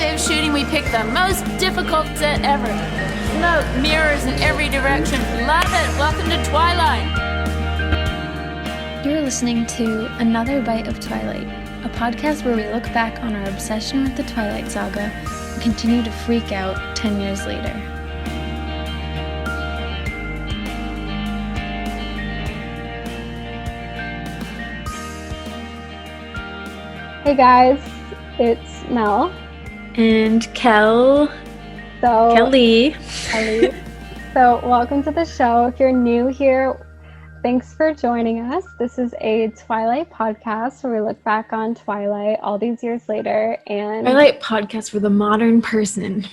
day of shooting, we picked the most difficult set ever. Smoke, mirrors in every direction. Love it. Welcome to Twilight. You're listening to Another Bite of Twilight, a podcast where we look back on our obsession with the Twilight saga and continue to freak out 10 years later. Hey guys, it's Mel. And Kelly. So welcome to the show. If you're new here, thanks for joining us. This is a Twilight podcast where we look back on Twilight all these years later. And Twilight podcast for the modern person.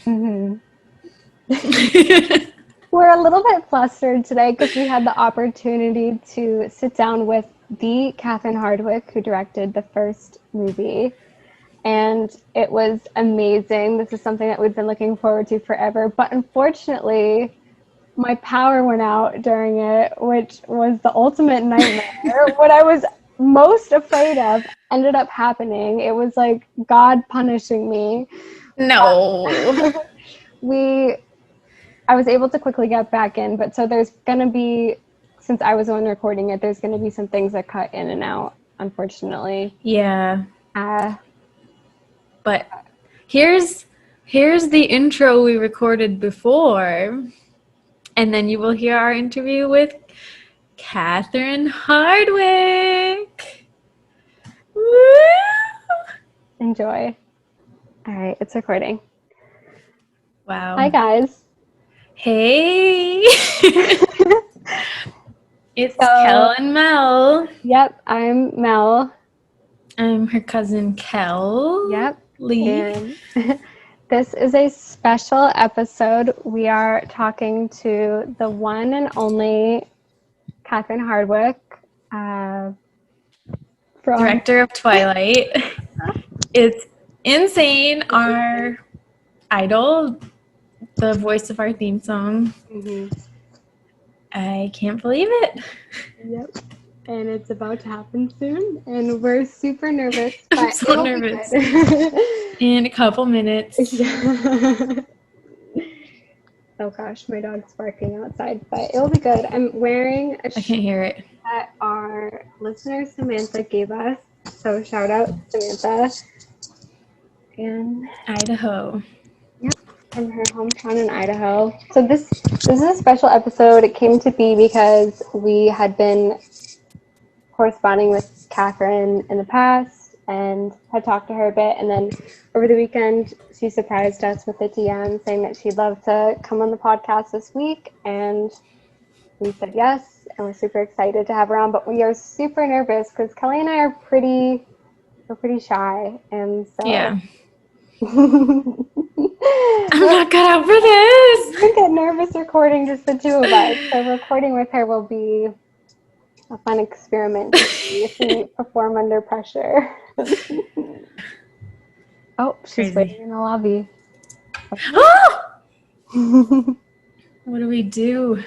We're a little bit flustered today because we had the opportunity to sit down with the Catherine Hardwicke, who directed the first movie. And it was amazing. This is something that we've been looking forward to forever. But unfortunately, my power went out during it, which was the ultimate nightmare. What I was most afraid of ended up happening. It was like God punishing me. No. I was able to quickly get back in, but so there's going to be, since I was the one recording it, there's going to be some things that cut in and out, unfortunately. Yeah. But here's the intro we recorded before, and then you will hear our interview with Catherine Hardwicke. Woo! Enjoy. All right, it's recording. Wow. Hi, guys. Hey. It's Kel and Mel. Yep, I'm Mel. I'm her cousin Kel. Yep. Lee. And this is a special episode. We are talking to the one and only Catherine Hardwicke, director of Twilight. It's insane. Our idol, the voice of our theme song. Mm-hmm. I can't believe it. Yep. And it's about to happen soon, and we're super nervous. I'm so nervous. In a couple minutes. Oh gosh, my dog's barking outside, but it'll be good. I'm wearing a I can't hear it. that our listener Samantha gave us, so shout out Samantha. And Idaho. Yep, from her hometown in Idaho. So this is a special episode. It came to be because we had been corresponding with Catherine in the past and had talked to her a bit, and then over the weekend she surprised us with a DM saying that she'd love to come on the podcast this week, and we said yes, and we're super excited to have her on, but we are super nervous because Kelly and I are pretty shy, and so yeah. I'm not cut out for this. We get nervous recording just the two of us, so recording with her will be a fun experiment to see if we perform under pressure. Oh, she's Crazy. waiting in the lobby. What do we do?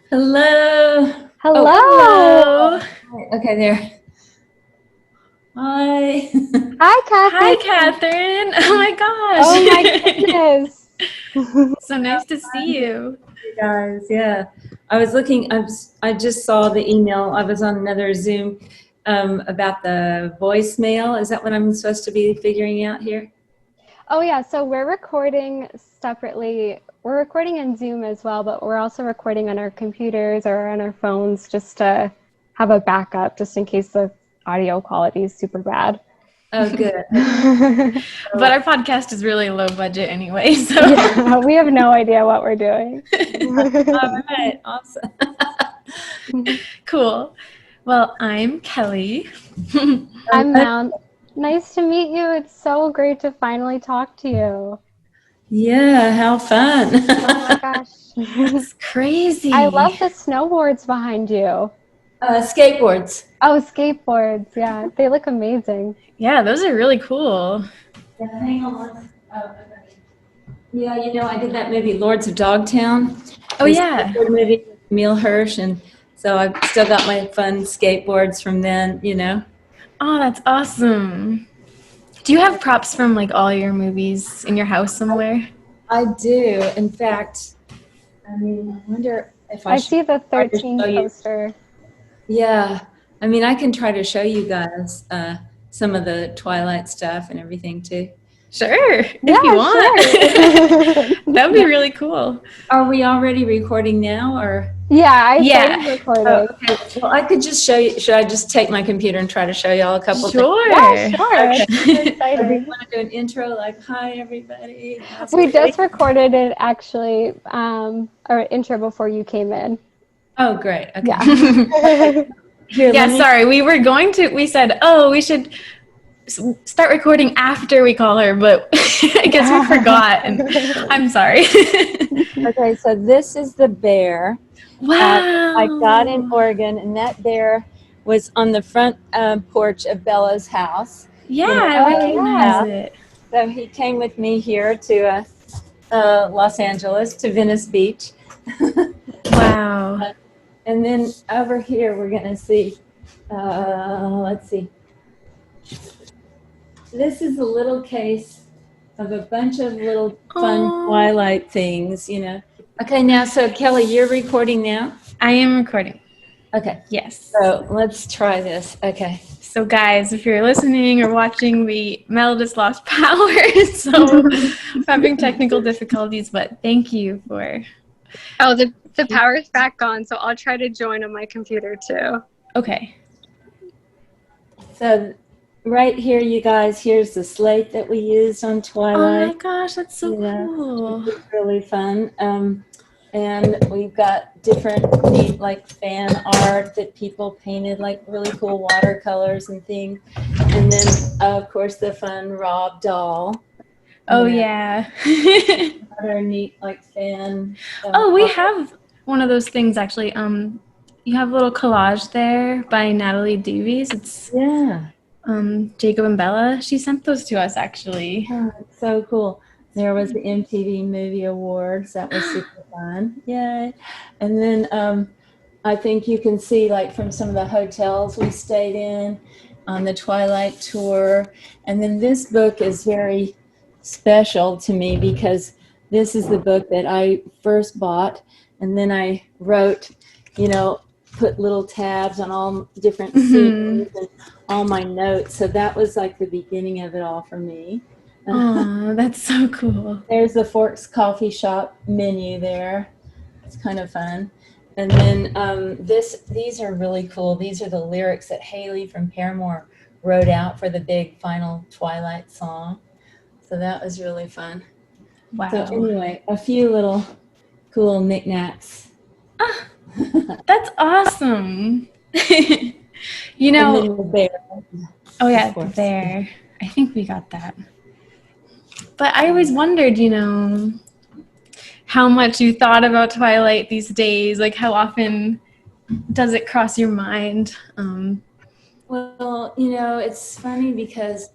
Hello. Hello. Hello. Okay, there. Hi. Hi, Catherine. Hi, Catherine. Oh my gosh. Oh my goodness. So nice to see you. Hey guys, yeah. I was looking, I just saw the email. I was on another Zoom about the voicemail. Is that what I'm supposed to be figuring out here? Oh yeah, so we're recording separately. We're recording in Zoom as well, but we're also recording on our computers or on our phones just to have a backup, just in case the audio quality is super bad. Oh, good. But our podcast is really low budget anyway, so Yeah, we have no idea what we're doing. All right, awesome. cool. Well, I'm Kelly. I'm Mel. Nice to meet you. It's so great to finally talk to you. Yeah, how fun. Oh my gosh. It's crazy. I love the snowboards behind you. Skateboards. Oh, skateboards. Yeah, they look amazing. Yeah, those are really cool. Yeah, hang on. Okay. Yeah, you know, I did that movie Lords of Dogtown. Oh, yeah. Movie with Emile Hirsch, and so I've still got my fun skateboards from then, you know. Oh, that's awesome. Do you have props from like all your movies in your house somewhere? I do. In fact, I wonder if I I should see the try to 13 show you. poster. Yeah, I can try to show you guys some of the Twilight stuff and everything too. Sure, if Yeah, you want. sure. That would be really cool. Are we already recording now, or? Yeah, I started Yeah. recording. Okay. Well, I could just show you. Should I just take my computer and try to show y'all a couple things? Sure. Yeah, sure. Okay. Super Do you exciting. want to do an intro like, hi, everybody? How's We everybody? just recorded it actually, our intro before you came in. Oh, great. Okay. Yeah. Here, Yeah, let me- sorry. We said, oh, we should start recording after we call her, but I guess we forgot. And I'm sorry. Okay, so this is the bear. Wow. I got in Oregon, and that bear was on the front porch of Bella's house. Yeah, You know, I oh, recognize yeah. it. So he came with me here to Los Angeles, to Venice Beach. Wow. And then over here, we're going to see, let's see. This is a little case of a bunch of little fun Aw. Twilight things, you know. Okay, now, so Kelly, you're recording now? I am recording. Okay, Yes. so let's try this. Okay. So guys, if you're listening or watching, Mel just lost power, so we're having technical difficulties, but thank you for... Oh, the power's back on, so I'll try to join on my computer too. Okay. So right here, you guys, here's the slate that we used on Oh Twilight. my gosh, that's so Yeah. cool. It's really fun. And we've got different neat, like, fan art that people painted, like really cool watercolors and things. And then, of course, the fun Rob doll. Oh You know, yeah. Other neat, like, fan. Oh, we art. have one of those things actually. You have a little collage there by Natalie Davies. It's Yeah. Jacob and Bella. She sent those to us actually. Oh, it's so cool. There was the MTV Movie Awards. That was super fun. Yay. And then I think you can see, like, from some of the hotels we stayed in on the Twilight tour. And then this book is very special to me because this is the book that I first bought. And then I wrote, you know, put little tabs on all different scenes and all my notes. So that was like the beginning of it all for me. Oh, that's so cool. There's the Forks Coffee Shop menu there. It's kind of fun. And then these are really cool. These are the lyrics that Haley from Paramore wrote out for the big final Twilight song. So that was really fun. Wow. So anyway, a few little cool knickknacks. That's awesome. You And know, then the bear. oh yeah, Of course. there. I think we got that. But I always wondered, you know, how much you thought about Twilight these days. Like, how often does it cross your mind? Well, you know, it's funny because,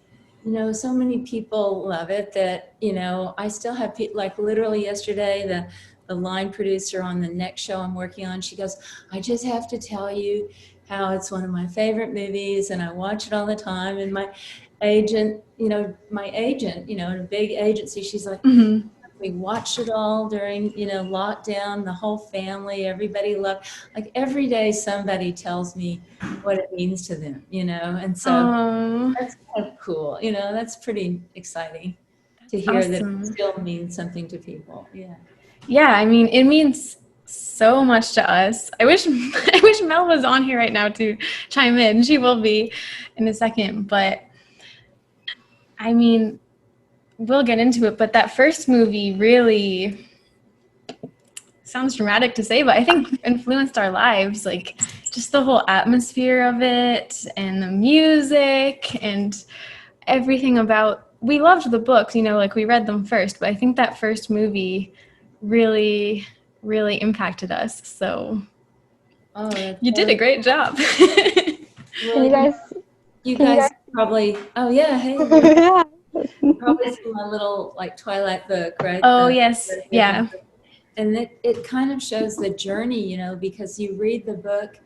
you know, so many people love it that, you know, I still have people, like literally yesterday, the line producer on the next show I'm working on, she goes, I just have to tell you how it's one of my favorite movies and I watch it all the time. And my agent, in a big agency, she's like, we watched it all during, you know, lockdown, the whole family, everybody loved, like every day somebody tells me what it means to them, you know, and so Oh, that's kind of cool, you know, that's pretty exciting to hear that awesome. it still means something to people. Yeah. Yeah, I mean, it means so much to us. I wish Mel was on here right now to chime in. She will be in a second, but I mean, we'll get into it, but that first movie really sounds dramatic to say, but I think influenced our lives, like just the whole atmosphere of it and the music and everything about, we loved the books, you know, like we read them first, but I think that first movie really impacted us. So you did a great job. Can you can guys probably, oh yeah, hey, yeah. probably see my little like Twilight book, right? Oh, yes. Yeah. And it kind of shows the journey, you know, because you read the book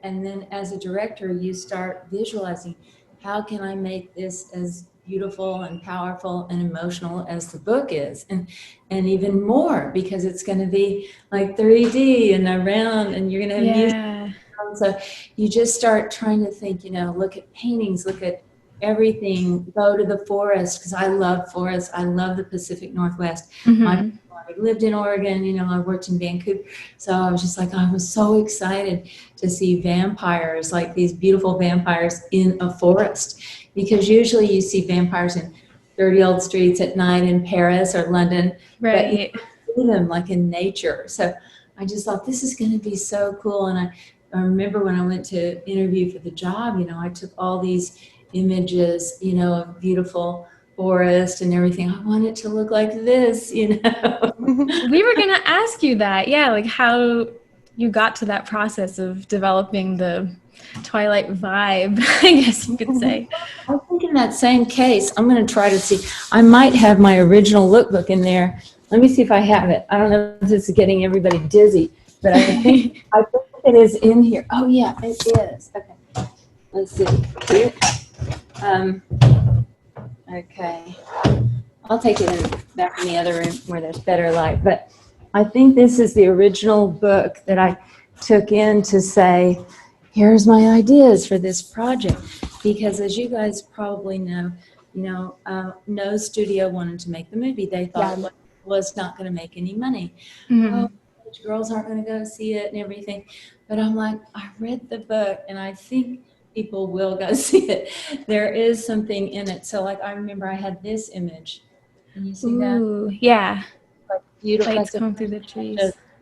and then as a director, you start visualizing how can I make this as beautiful and powerful and emotional as the book is, and even more, because it's going to be like 3D and around, and you're going to have music. So you just start trying to think, look at paintings, look at everything, go to the forest, because I love forests. I love the Pacific Northwest. I lived in Oregon, I worked in Vancouver. So I was just like, I was so excited to see vampires, like these beautiful vampires in a forest, because usually you see vampires in dirty old streets at night in Paris or London, but you see them like in nature. So I just thought, this is going to be so cool. And I remember when I went to interview for the job, I took all these images, of beautiful forest and everything. I want it to look like this, We were going to ask you that. Yeah, like how you got to that process of developing the Twilight vibe, I guess you could say. I think in that same case, I'm going to try to see. I might have my original lookbook in there. Let me see if I have it. I don't know if this is getting everybody dizzy, but I think it is in here. Oh, yeah, it is. Okay. Let's see. Okay. I'll take it back in the other room where there's better light. But I think this is the original book that I took in to say, here's my ideas for this project. Because as you guys probably know, no studio wanted to make the movie. They thought it was not going to make any money. Oh, girls aren't going to go see it and everything. But I'm like, I read the book and I think people will go see it. There is something in it. So like, I remember I had this image. Can you see that? Yeah. Like beautiful. Lights going through the trees.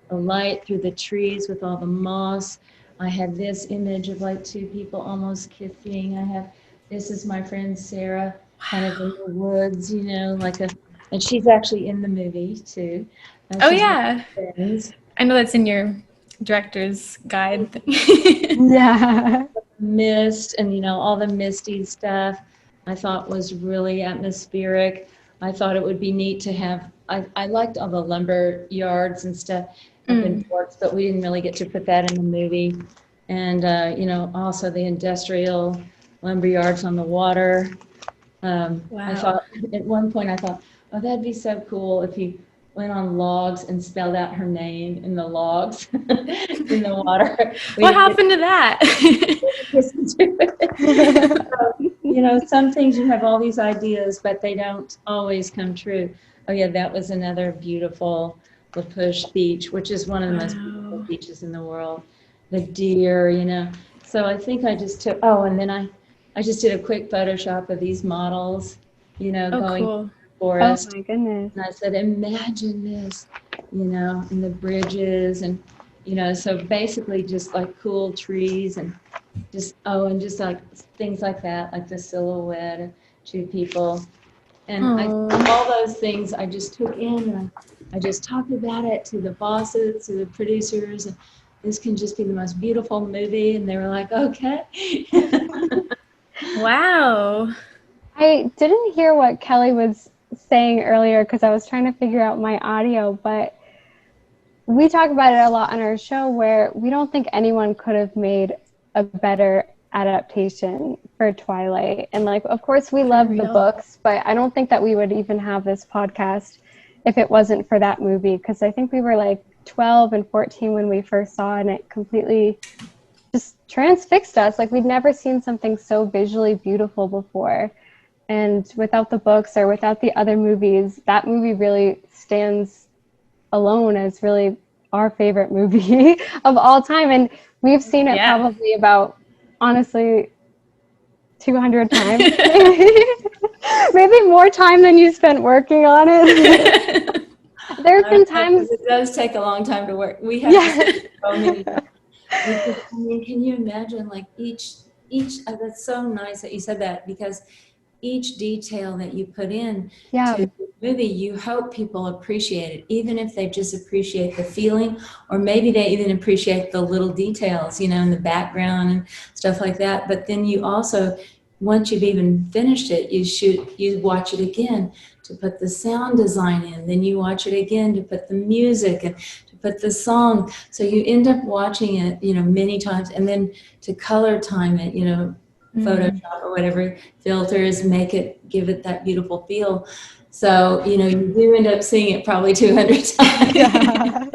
The light through the trees with all the moss. I had this image of like two people almost kissing. This is my friend Sarah, kind of in the woods, and she's actually in the movie too. Oh yeah. I know that's in your director's guide. Yeah. Mist and all the misty stuff I thought was really atmospheric. I thought it would be neat to have, I liked all the lumber yards and stuff up in Forks, but we didn't really get to put that in the movie. And also the industrial lumber yards on the water. I thought at one point oh, that'd be so cool if you went on logs and spelled out her name in the logs in the water. What happened to that? Some things you have all these ideas, but they don't always come true. Oh yeah, that was another beautiful La Push beach, which is one of the most beautiful beaches in the world. The deer, So I think I just took, and then I just did a quick Photoshop of these models, going cool. forest. Oh my goodness. And I said, imagine this, and the bridges and, so basically just like cool trees and just like things like that, like the silhouette of two people. And all those things I just took in and I just talked about it to the bosses, to the producers, and this can just be the most beautiful movie. And they were like, okay. Wow. I didn't hear what Kelly was saying earlier because I was trying to figure out my audio, but we talk about it a lot on our show where we don't think anyone could have made a better adaptation for Twilight. And like, of course we love the books, but I don't think that we would even have this podcast if it wasn't for that movie, because I think we were like 12 and 14 when we first saw it, and it completely just transfixed us. Like we'd never seen something so visually beautiful before. And without the books or without the other movies, that movie really stands alone as really our favorite movie of all time. And we've seen it probably about, honestly, 200 times. Maybe more time than you spent working on it. There have been times. It does take a long time to work. We have so many. I mean, can you imagine like each that's so nice that you said that, because each detail that you put in to the movie, you hope people appreciate it, even if they just appreciate the feeling, or maybe they even appreciate the little details, in the background and stuff like that. But then you also, once you've even finished it, you watch it again to put the sound design in, then you watch it again to put the music and to put the song. So you end up watching it, many times, and then to color time it, Photoshop or whatever filters give it that beautiful feel. So, you do end up seeing it probably 200 times. Yeah.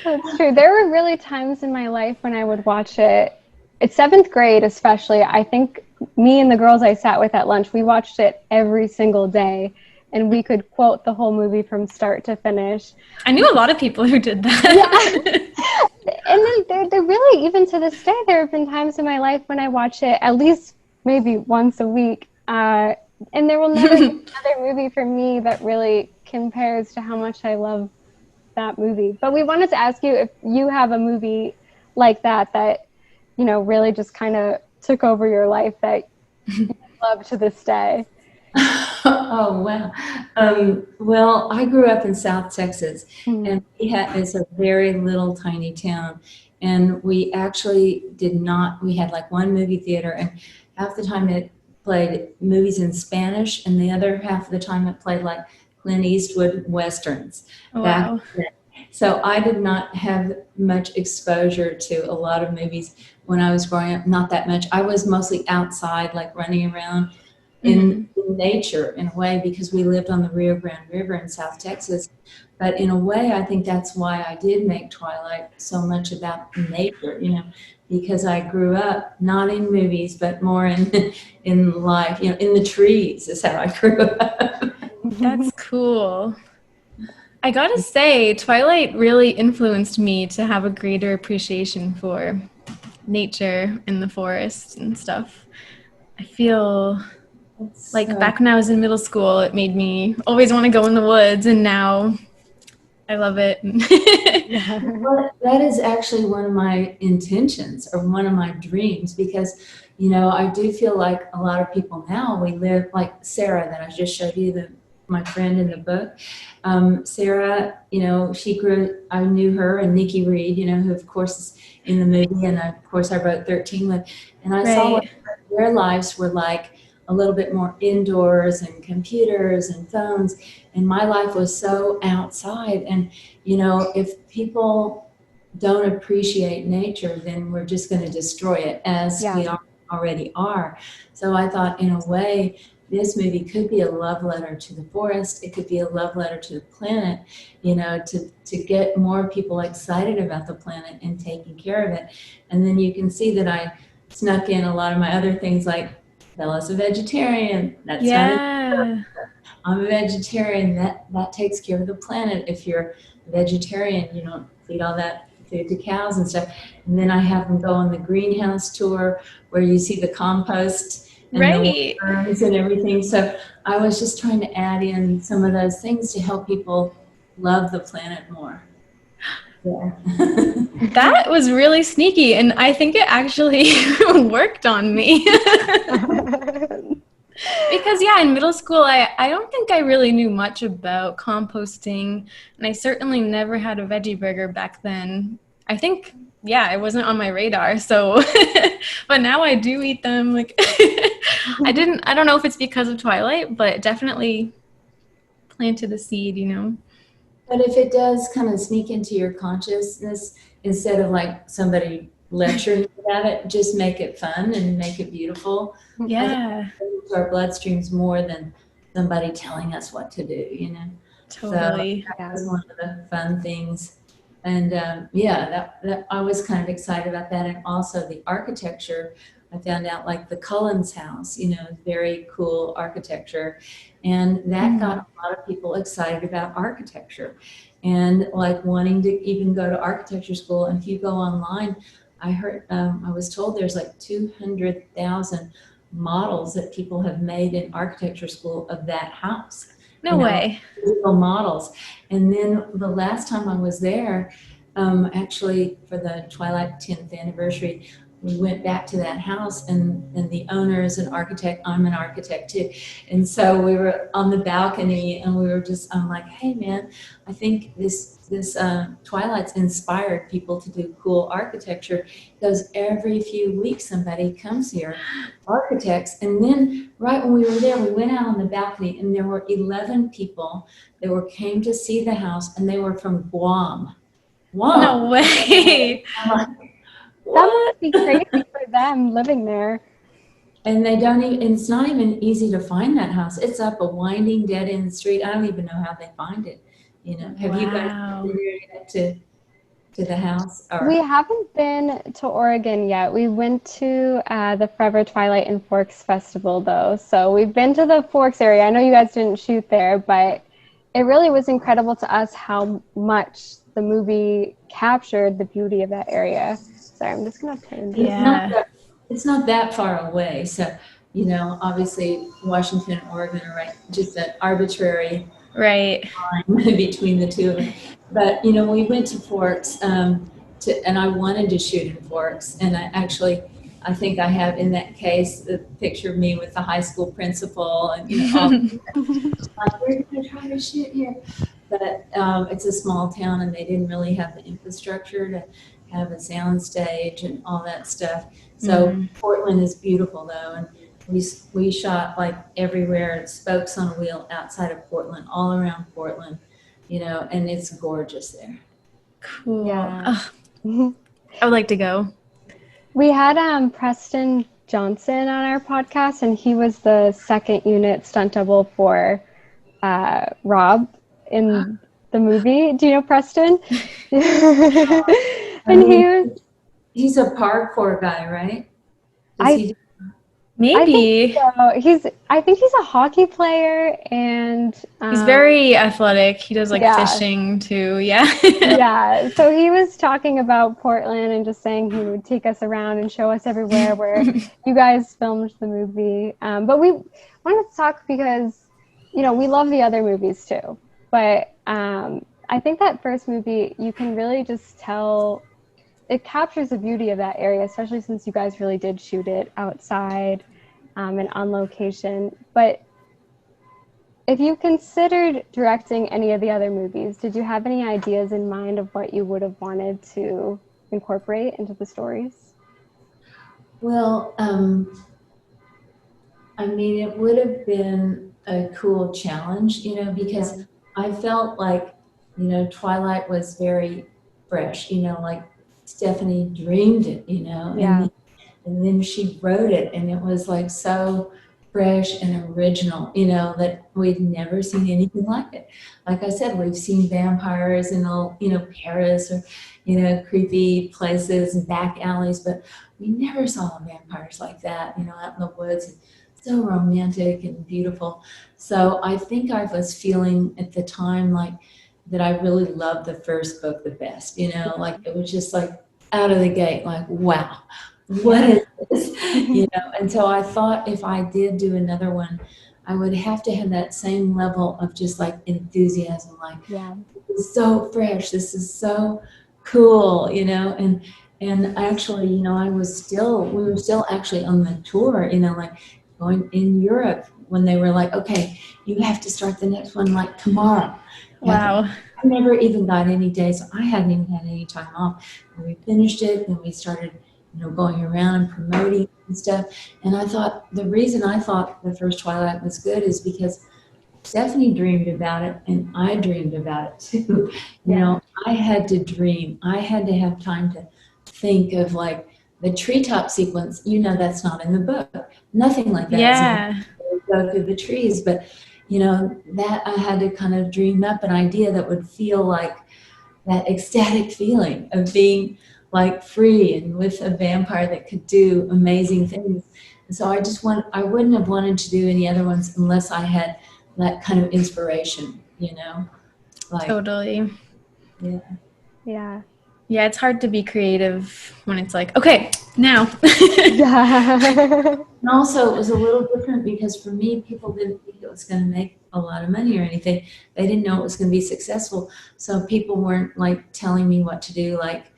That's true. There were really times in my life when I would watch it. It's 7th grade, especially. I think me and the girls I sat with at lunch, we watched it every single day, and we could quote the whole movie from start to finish. I knew a lot of people who did that. Yeah. And then there really, even to this day, there have been times in my life when I watch it at least maybe once a week. And there will never be another movie for me that really compares to how much I love that movie. But we wanted to ask you if you have a movie like that really just kind of took over your life that you love to this day. Oh, wow. Well, I grew up in South Texas, and it's a very little tiny town. And we actually we had like one movie theater, and half the time it played movies in Spanish, and the other half of the time it played like Clint Eastwood Westerns. Wow. So I did not have much exposure to a lot of movies when I was growing up, not that much. I was mostly outside, like running around in nature in a way, because we lived on the Rio Grande River in South Texas. But in a way, I think that's why I did make Twilight so much about nature, because I grew up not in movies, but more in life, in the trees is how I grew up. That's cool. I gotta say, Twilight really influenced me to have a greater appreciation for nature in the forest and stuff. I feel like back when I was in middle school, it made me always want to go in the woods, and now I love it. Well, that is actually one of my intentions or one of my dreams, because, I do feel like a lot of people now, we live like Sarah that I just showed you, my friend in the book. Sarah, I knew her, and Nikki Reed, who of course is in the movie, and of course I wrote 13 with, and I saw what their lives were like, a little bit more indoors and computers and phones, and my life was so outside. And if people don't appreciate nature, then we're just going to destroy it, as we already are. So I thought, in a way, this movie could be a love letter to the forest. It could be a love letter to the planet, to get more people excited about the planet and taking care of it. And then you can see that I snuck in a lot of my other things, like Bella's a vegetarian. That's not I'm a vegetarian. That takes care of the planet. If you're a vegetarian, you don't feed all that food to cows and stuff. And then I have them go on the greenhouse tour, where you see the compost and the worms and everything. So I was just trying to add in some of those things to help people love the planet more. Yeah. That was really sneaky, and I think it actually worked on me. Because in middle school, I don't think I really knew much about composting, and I certainly never had a veggie burger back then. I think, it wasn't on my radar, so, but now I do eat them. Like, I don't know if it's because of Twilight, but it definitely planted a seed, But if it does kind of sneak into your consciousness, instead of like somebody lecturing you about it, just make it fun and make it beautiful. Yeah. To our bloodstreams more than somebody telling us what to do, Totally. So that was one of the fun things. And that I was kind of excited about that. And also the architecture, I found out, like the Cullens house, very cool architecture. And that got a lot of people excited about architecture and like wanting to even go to architecture school. And if you go online, I was told there's like 200,000 models that people have made in architecture school of that house. No way. Models. And then the last time I was there, actually for the Twilight 10th anniversary, we went back to that house, and the owner is an architect. I'm an architect too. And so we were on the balcony, and I'm like, hey man, I think this Twilight's inspired people to do cool architecture, because every few weeks somebody comes here, architects. And then right when we were there, we went out on the balcony, and there were 11 people that came to see the house, and they were from Guam. No way. That must be crazy for them. Yeah, I'm living there. And they don't even, it's not even easy to find that house. It's up a winding dead end street. I don't even know how they find it. Have you guys Wow. been there yet to the house? We haven't been to Oregon yet. We went to the Forever Twilight and Forks Festival, though. So we've been to the Forks area. I know you guys didn't shoot there, but it really was incredible to us how much the movie captured the beauty of that area. Sorry, I'm just going to turn this. Yeah. It's not that far away. So, obviously Washington and Oregon are right, just an arbitrary Right. line between the two of them. But, we went to Forks and I wanted to shoot in Forks. And I think I have in that case the picture of me with the high school principal and, all like, we're going to try to shoot here. But it's a small town and they didn't really have the infrastructure to have a sound stage and all that stuff. So Portland is beautiful though. And we shot like everywhere, spokes on a wheel outside of Portland, all around Portland, and it's gorgeous there. Cool. Yeah. I would like to go. We had Preston Johnson on our podcast, and he was the second unit stunt double for Rob in the movie. Do you know Preston? And he's a parkour guy, right? Maybe. I think so. I think he's a hockey player, and He's very athletic. He does fishing too. Yeah. Yeah. So he was talking about Portland and just saying he would take us around and show us everywhere where you guys filmed the movie. But we wanted to talk because, we love the other movies too. But I think that first movie, you can really just tell it captures the beauty of that area, especially since you guys really did shoot it outside and on location. But if you considered directing any of the other movies, did you have any ideas in mind of what you would have wanted to incorporate into the stories? Well, it would have been a cool challenge, because I felt like, Twilight was very fresh, like Stephanie dreamed it, and then she wrote it, and it was like so fresh and original, that we'd never seen anything like it. Like I said, we've seen vampires in all, Paris or, creepy places and back alleys, but we never saw vampires like that, out in the woods. So romantic and beautiful. So I think I was feeling at the time like that I really loved the first book the best, like it was just like out of the gate, like, wow, what is this? And so I thought if I did do another one, I would have to have that same level of just like enthusiasm, like, this is so fresh, this is so cool, and actually, we were still actually on the tour, like going in Europe when they were like, okay, you have to start the next one like tomorrow. Wow. I never even got any days. So I hadn't even had any time off. And we finished it, and we started, going around and promoting and stuff. And I thought the reason I thought the first Twilight was good is because Stephanie dreamed about it, and I dreamed about it too. I had to dream. I had to have time to think of like the treetop sequence. That's not in the book. Nothing like that. Yeah. Go through the trees, but that I had to kind of dream up an idea that would feel like that ecstatic feeling of being like free and with a vampire that could do amazing things. And so I wouldn't have wanted to do any other ones unless I had that kind of inspiration, like Totally. Yeah. Yeah, it's hard to be creative when it's like, okay, now. And also it was a little different because for me, people didn't think it was going to make a lot of money or anything. They didn't know it was going to be successful. So people weren't like telling me what to do, like,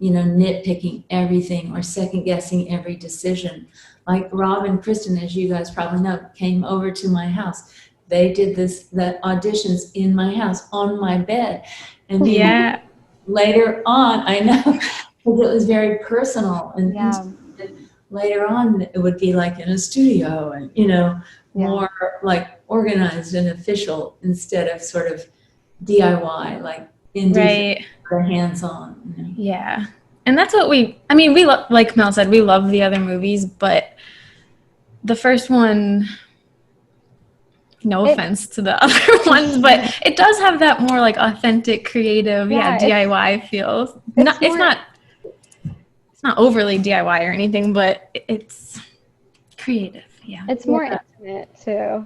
nitpicking everything or second guessing every decision. Like Rob and Kristen, as you guys probably know, came over to my house. They did the auditions in my house on my bed. And later on, I know, because it was very personal. And later on, it would be like in a studio and, more like organized and official instead of sort of DIY, like indie, hands-on. Yeah. And that's what we like Mel said, we love the other movies, but the first one, no offense to the other ones, but it does have that more like authentic, creative, DIY feel. It's not overly DIY or anything, but it's creative. Yeah. It's more intimate too.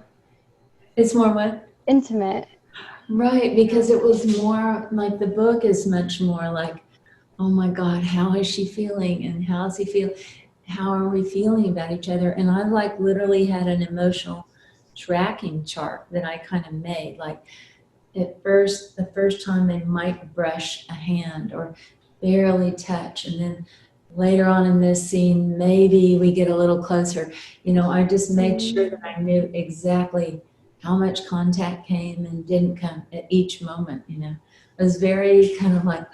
It's more what? Intimate. Right, because it was more like the book is much more like, oh my God, how is she feeling? And how is he feeling? How are we feeling about each other? And I like literally had an emotional tracking chart that I kind of made. Like the first time they might brush a hand or barely touch. And then later on in this scene, maybe we get a little closer. I just made sure that I knew exactly how much contact came and didn't come at each moment. It was very kind of like,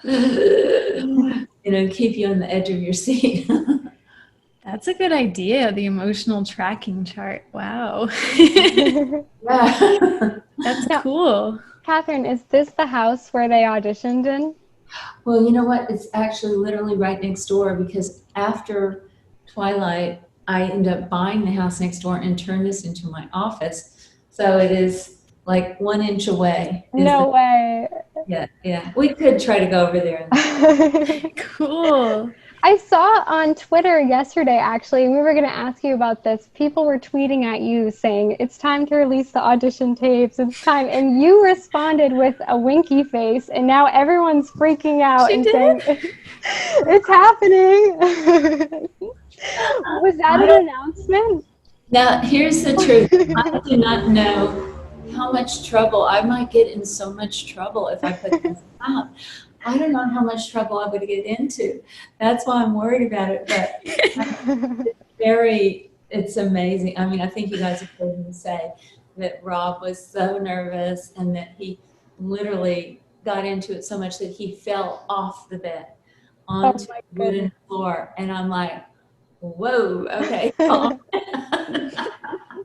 keep you on the edge of your seat. That's a good idea, the emotional tracking chart. Wow. That's cool. Catherine, is this the house where they auditioned in? Well, you know what? It's actually literally right next door, because after Twilight, I ended up buying the house next door and turned this into my office. So it is like 1 inch away. No way. Yeah. We could try to go over there. Cool. I saw on Twitter yesterday, actually, we were going to ask you about this. People were tweeting at you saying, it's time to release the audition tapes. It's time. And you responded with a winky face. And now everyone's freaking out saying, it's happening. Was that an announcement? Now, here's the truth. I do not know how much trouble. I might get in so much trouble if I put this out. I don't know how much trouble I'm going to get into. That's why I'm worried about it. But it's amazing. I mean, I think you guys have heard me say that Rob was so nervous and that he literally got into it so much that he fell off the bed onto the wooden floor. And I'm like, whoa, okay.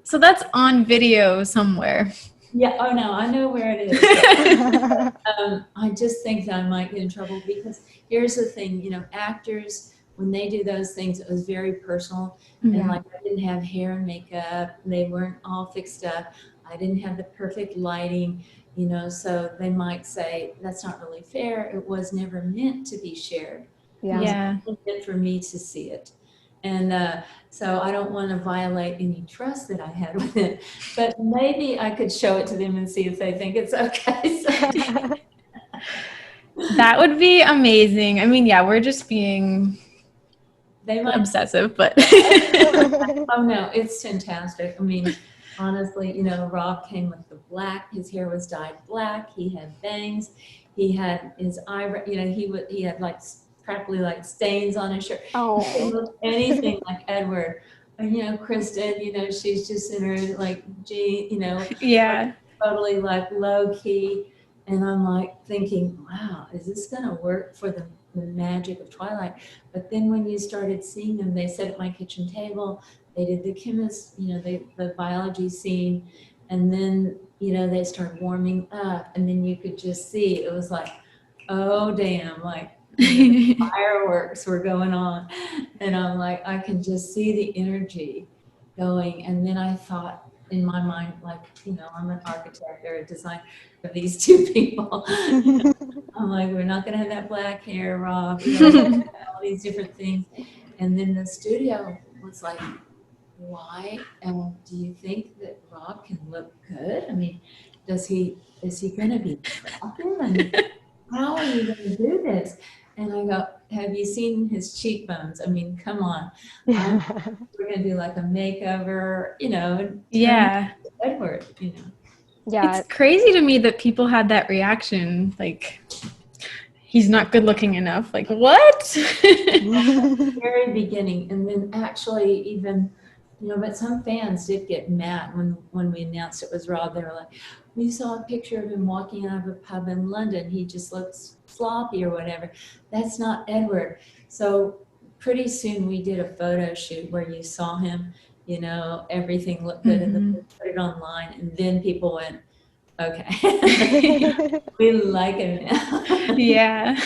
So that's on video somewhere. Yeah, oh no, I know where it is. I just think that I might get in trouble because here's the thing, actors, when they do those things, it was very personal. And like I didn't have hair and makeup, they weren't all fixed up. I didn't have the perfect lighting, so they might say, that's not really fair. It was never meant to be shared. Yeah. It was meant for me to see it. And so I don't want to violate any trust that I had with it, but maybe I could show it to them and see if they think it's okay. So. That would be amazing. I mean, yeah, we're just being obsessive, but. Oh no, it's fantastic. I mean, honestly, Rob came with the black, his hair was dyed black, he had bangs, he had his eyebrow, he had like practically like stains on his shirt. Oh. He didn't look anything like Edward. And Kristen, she's just in her like jeans, Yeah. totally like low key. And I'm like thinking, wow, is this gonna work for the magic of Twilight? But then when you started seeing them, they sat at my kitchen table, they did the the biology scene, and then they started warming up, and then you could just see it was like, oh damn, like fireworks were going on. And I'm like, I can just see the energy going. And then I thought in my mind, like, I'm an architect or a designer of these two people. I'm like, we're not going to have that black hair, Rob. All these different things. And then the studio was like, why? And do you think that Rob can look good? I mean, is he going to be attractive? I mean, how are you going to do this? And I go, have you seen his cheekbones? I mean, come on. We're going to do like a makeover, Yeah. Edward, Yeah. It's crazy to me that people had that reaction. Like, he's not good looking enough. Like, what? The very beginning. And then actually even, but some fans did get mad when we announced it was Rob. They were like, we saw a picture of him walking out of a pub in London. He just looks sloppy or whatever. That's not Edward. So pretty soon we did a photo shoot where you saw him, everything looked good, and then we put it online, and then people went, okay, we like him now. Yeah.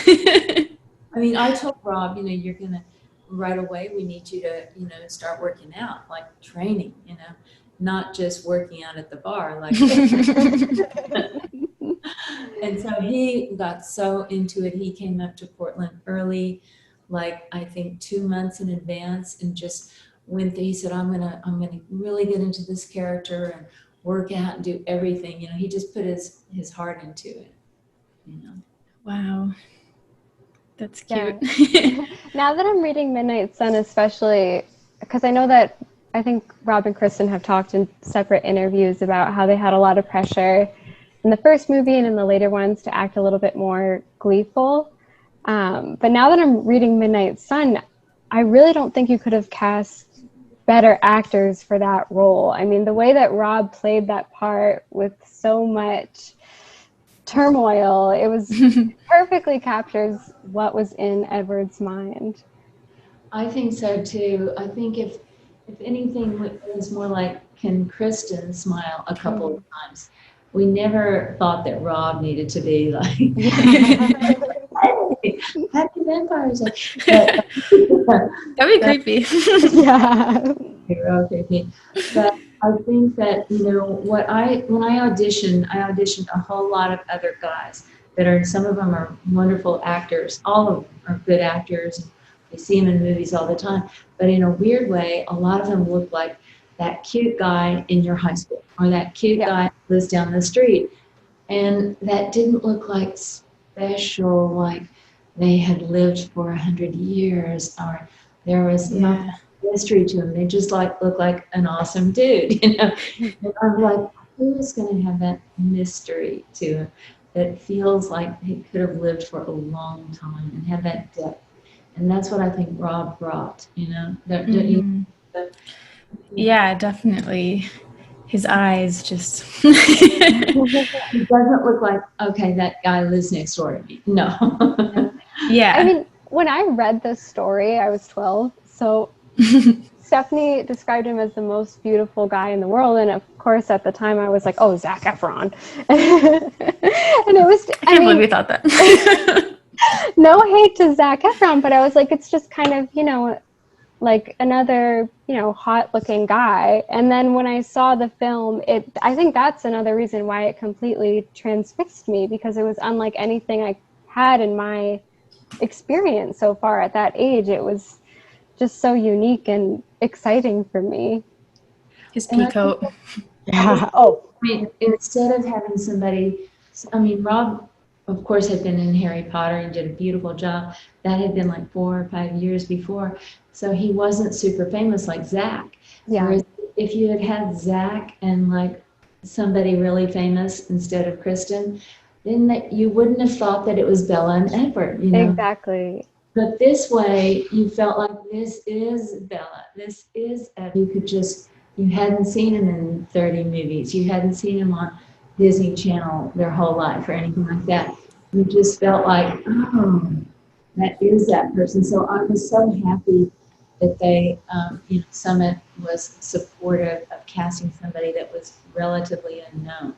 I mean, I told Rob, you're gonna right away. We need you to, start working out, like training, not just working out at the bar, like. And so he got so into it. He came up to Portland early, like I think 2 months in advance, and just went there. He said, I'm gonna really get into this character and work out and do everything. He just put his heart into it. Wow. That's cute. Yeah. Now that I'm reading Midnight Sun, especially because I know that I think Rob and Kristen have talked in separate interviews about how they had a lot of pressure in the first movie and in the later ones to act a little bit more gleeful. But now that I'm reading Midnight Sun, I really don't think you could have cast better actors for that role. I mean, the way that Rob played that part with so much turmoil, it was perfectly captures what was in Edward's mind. I think so too. I think if anything, it was more like, can Kristen smile a couple of times? We never thought that Rob needed to be like happy vampires. But, That'd be creepy. Yeah. real creepy. But I think that when I auditioned a whole lot of other guys that are, some of them are wonderful actors, all of them are good actors. You see them in movies all the time, but in a weird way, a lot of them look like that cute guy in your high school, or that cute guy who lives down the street, and that didn't look like special, like they had lived for 100 years, or there was no mystery to him. They just look like an awesome dude, And I'm like, who is going to have that mystery to him that feels like he could have lived for a long time and have that depth? And that's what I think Rob brought, Yeah, definitely. His eyes just. It doesn't look like, okay, that guy lives next door to me. No. Yeah. I mean, when I read this story, I was 12, so Stephanie described him as the most beautiful guy in the world, and of course at the time I was like, oh, Zac Efron. And it was, I can't believe we thought that. no hate to Zac Efron, but I was like, it's just kind of, like another, hot looking guy. And then when I saw the film, I think that's another reason why it completely transfixed me, because it was unlike anything I had in my experience so far at that age. It was just so unique and exciting for me. His peacoat. Yeah. Oh, I mean, instead of having somebody, Rob, of course, had been in Harry Potter and did a beautiful job. That had been like 4 or 5 years before. So he wasn't super famous like Zac. yeah. Whereas if you had Zac and like somebody really famous instead of Kristen, then you wouldn't have thought that it was Bella and Edward, Exactly. But this way, you felt like this is Bella, this is Edward. You hadn't seen him in 30 movies. You hadn't seen him on Disney Channel their whole life or anything like that. You just felt like, oh, that is that person. So I was so happy that they, Summit was supportive of casting somebody that was relatively unknown.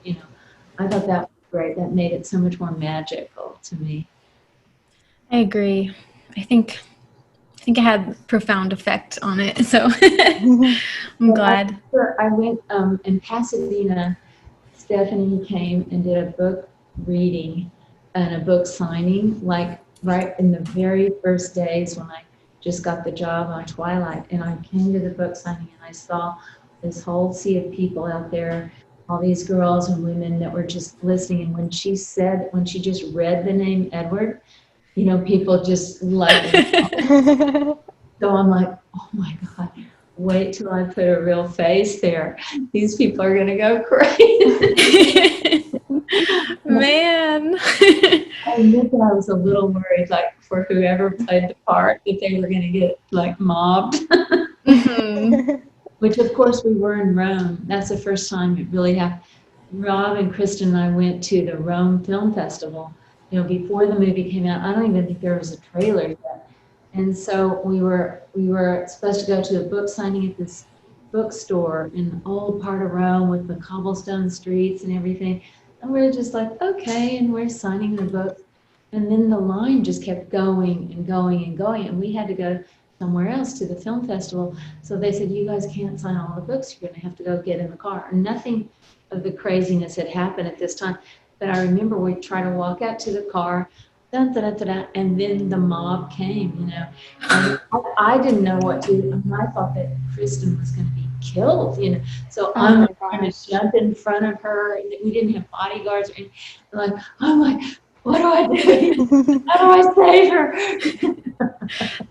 I thought that was great. That made it so much more magical to me. I agree. I think it had profound effect on it. So I'm glad. I went in Pasadena. Stephanie came and did a book reading and a book signing, like right in the very first days when I just got the job on Twilight. And I came to the book signing and I saw this whole sea of people out there, all these girls and women that were just listening. And when she just read the name Edward, people just loved it. So I'm like, oh my God, wait till I put a real face there. These people are going to go crazy. Man. I admit that I was a little worried, like for whoever played the part, that they were going to get like mobbed. Mm-hmm. Which of course we were in Rome. That's the first time it really happened. Rob and Kristen and I went to the Rome Film Festival, before the movie came out. I don't even think there was a trailer yet. And so we were supposed to go to a book signing at this bookstore in the old part of Rome with the cobblestone streets and everything. And we were just like, okay, and we're signing the book. And then the line just kept going and going and going, and we had to go somewhere else to the film festival. So they said, you guys can't sign all the books. You're going to have to go get in the car. And nothing of the craziness had happened at this time. But I remember we tried to walk out to the car, dun, dun, dun, dun, dun, and then the mob came, you know. And I didn't know what to do. I mean, I thought that Kristen was going to be killed, you know. So I'm trying to jump in front of her. And we didn't have bodyguards or anything. I'm like, what do I do? How do I save her?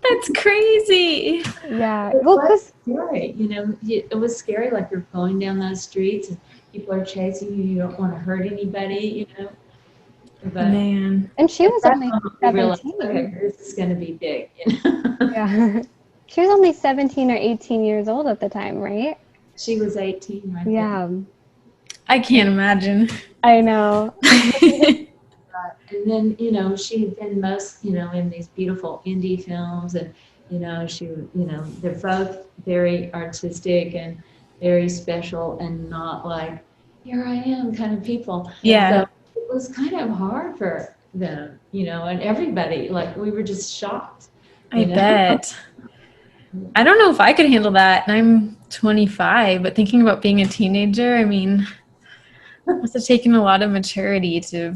That's crazy. Yeah. It Well, was scary, you know. It was scary, like you're going down those streets and people are chasing you. You don't want to hurt anybody, you know. But Man. and she was only I realized, 17. okay, this is going to be big, you know. Yeah. She was only 17 or 18 years old at the time, right? She was 18, right? Yeah. I can't imagine. I know. And then, you know, she had been most, you know, in these beautiful indie films, and, you know, they're both very artistic and very special and not like, here I am kind of people. Yeah. So it was kind of hard for them, you know, and everybody, like, we were just shocked. I bet. I don't know if I could handle that. And I'm 25, but thinking about being a teenager, I mean, it must have taken a lot of maturity to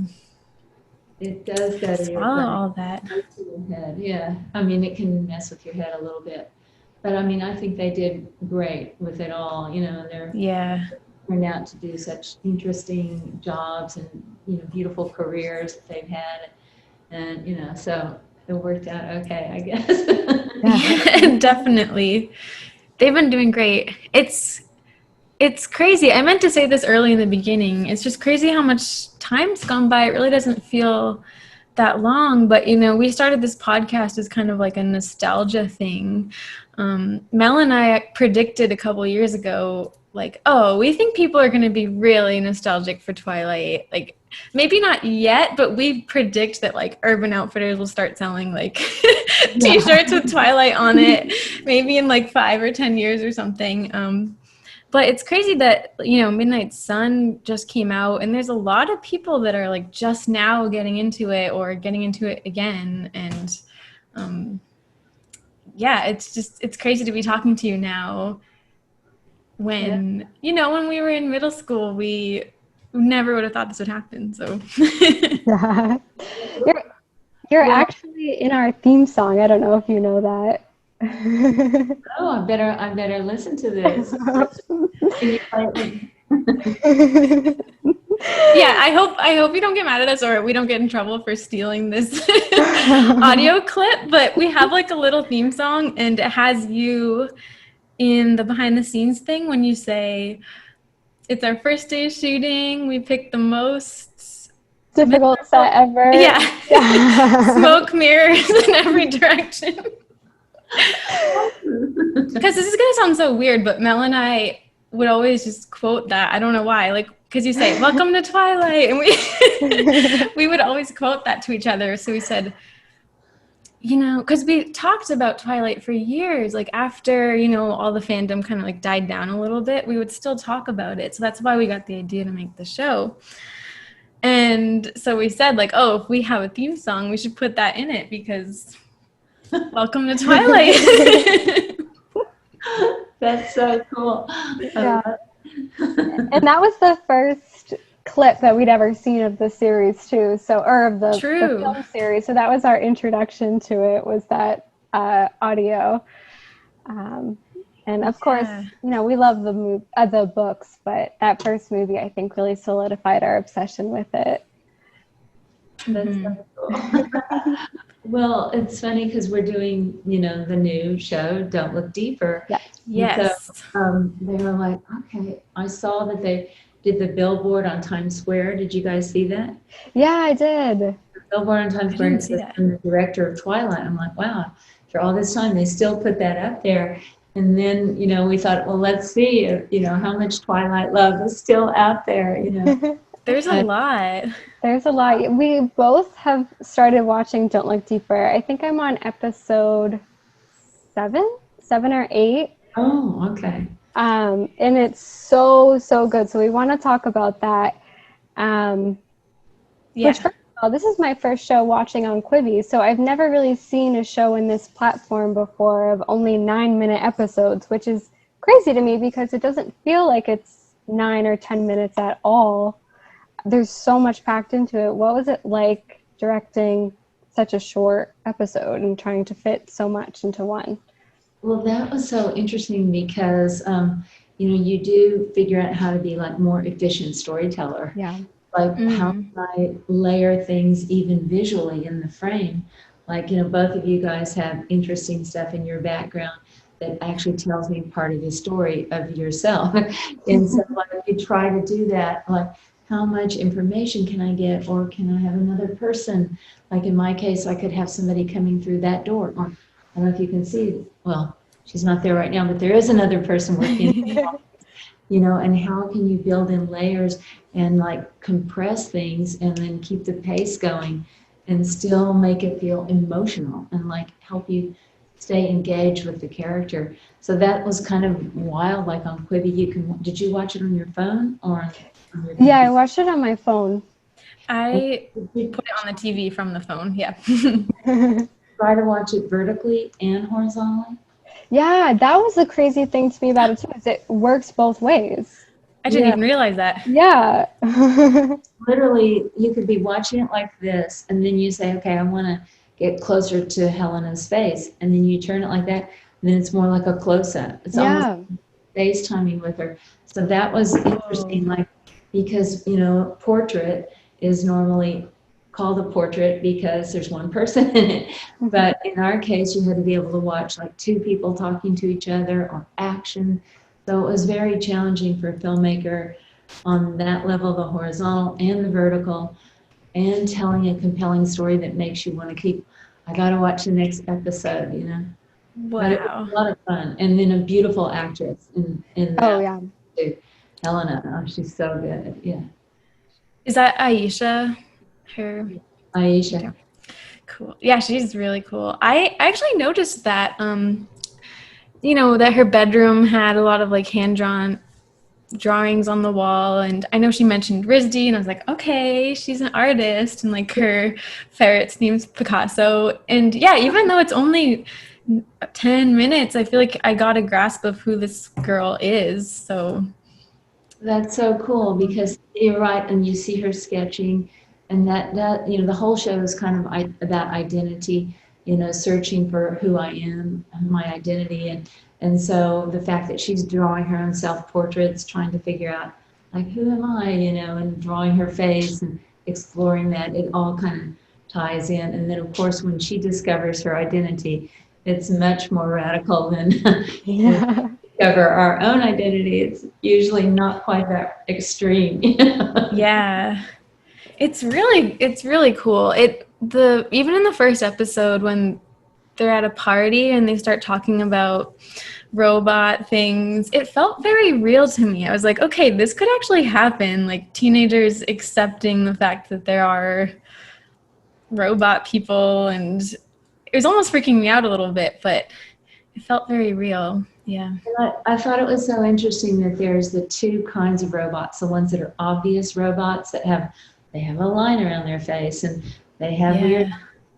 It does go to your swallow brain. all that. To your head, yeah. I mean, it can mess with your head a little bit. But I mean, I think they did great with it all, you know, and they're turned out to do such interesting jobs and, you know, beautiful careers that they've had. And, you know, so it worked out okay, I guess. Yeah, definitely. They've been doing great. It's crazy. I meant to say this early in the beginning. It's just crazy how much time's gone by. It really doesn't feel that long. But, you know, we started this podcast as kind of like a nostalgia thing. Mel and I predicted a couple years ago, like, oh, we think people are going to be really nostalgic for Twilight. Like, maybe not yet, but we predict that, like, Urban Outfitters will start selling, like, T-shirts with Twilight on it, maybe in, like, 5 or 10 years or something. But it's crazy that, you know, Midnight Sun just came out, and there's a lot of people that are, like, just now getting into it or getting into it again. And, yeah, it's crazy to be talking to you now when, you know, when we were in middle school, we never would have thought this would happen. So Yeah. You're actually in our theme song. I don't know if you know that. Oh, I better listen to this. Can you play it? yeah, I hope you don't get mad at us or we don't get in trouble for stealing this audio clip, but we have like a little theme song and it has you in the behind the scenes thing when you say it's our first day of shooting, we picked the most difficult set ever. Yeah. Smoke mirrors in every direction. Because this is going to sound so weird, but Mel and I would always just quote that. I don't know why. Like, because you say, welcome to Twilight. And we would always quote that to each other. So we said, you know, because we talked about Twilight for years. Like, after, you know, all the fandom kind of like died down a little bit, we would still talk about it. So that's why we got the idea to make the show. And so we said, like, oh, if we have a theme song, we should put that in it because welcome to Twilight. That's so cool. Yeah. And that was the first clip that we'd ever seen of the series too. So, or of the film series. So that was our introduction to it, was that audio. And of course, you know, we love the books, but that first movie, I think, really solidified our obsession with it. That's so cool. Well, it's funny because we're doing, you know, the new show, Don't Look Deeper. Yes. So they were like, okay, I saw that they did the billboard on Times Square. Did you guys see that? Yeah, I did. The billboard on Times Square, and I'm the director of Twilight. I'm like, wow, for all this time, they still put that up there. And then, you know, we thought, well, let's see, you know, how much Twilight love is still out there, you know. There's a lot. There's a lot. We both have started watching Don't Look Deeper. I think I'm on episode 7 or 8. Oh, okay. And it's so good. So we want to talk about that. Yeah. Which, first of Oh, this is my first show watching on Quibi, so I've never really seen a show in this platform before of only 9-minute episodes, which is crazy to me because it doesn't feel like it's 9 or 10 minutes at all. There's so much packed into it. What was it like directing such a short episode and trying to fit so much into one? Well, that was so interesting because, you do figure out how to be like more efficient storyteller. Yeah. Like how can I layer things even visually in the frame? Like, both of you guys have interesting stuff in your background that actually tells me part of the story of yourself. And so like you try to do that, like how much information can I get, or can I have another person? Like in my case, I could have somebody coming through that door. Or I don't know if you can see, well, she's not there right now, but there is another person working. And how can you build in layers and like compress things and then keep the pace going and still make it feel emotional and like help you stay engaged with the character. So that was kind of wild. Like on Quibi, did you watch it on your phone or on your Yeah, I watched it on my phone. I put it on the TV from the phone. Yeah. Try to watch it vertically and horizontally? Yeah, that was the crazy thing to me about it too, is it works both ways. I didn't even realize that. Yeah. Literally, you could be watching it like this, and then you say, okay, I want to get closer to Helena's face. And then you turn it like that, and then it's more like a close-up. It's almost FaceTiming with her. So that was interesting, like, because, portrait is normally called a portrait because there's one person in it. But in our case, you had to be able to watch like two people talking to each other or action. So it was very challenging for a filmmaker on that level, the horizontal and the vertical, and telling a compelling story that makes you want to keep, I got to watch the next episode, Wow. But it was a lot of fun. And then a beautiful actress in that too. Helena, oh, she's so good. Yeah. Is that Aisha? Aisha. Yeah. Cool. Yeah, she's really cool. I actually noticed that, that her bedroom had a lot of like hand-drawn drawings on the wall, and I know she mentioned RISD, and I was like, okay, she's an artist, and like her ferret's name's Picasso. And yeah, even though it's only 10 minutes, I feel like I got a grasp of who this girl is. So that's so cool because you're right, and you see her sketching, and that the whole show is kind of about identity, searching for who I am, my identity, and so the fact that she's drawing her own self-portraits, trying to figure out like who am I, and drawing her face and exploring that, it all kind of ties in. And then of course when she discovers her identity, it's much more radical than discover our own identity. It's usually not quite that extreme. Yeah. It's really cool. Even in the first episode when they're at a party and they start talking about robot things, it felt very real to me. I was like, okay, this could actually happen. Like teenagers accepting the fact that there are robot people, and it was almost freaking me out a little bit, but it felt very real. Yeah. And I thought it was so interesting that there's the two kinds of robots, the ones that are obvious robots that have a line around their face and they have weird,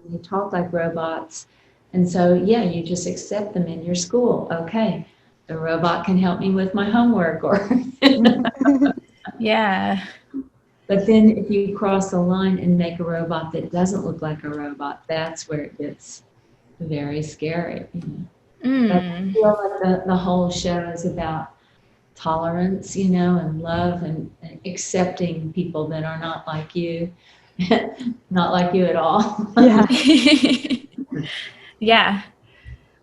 they talk like robots. And so, you just accept them in your school. Okay, the robot can help me with my homework or Yeah. But then if you cross the line and make a robot that doesn't look like a robot, that's where it gets very scary. But I feel like the whole show is about tolerance, and love and accepting people that are not like you, not like you at all. Yeah. Yeah.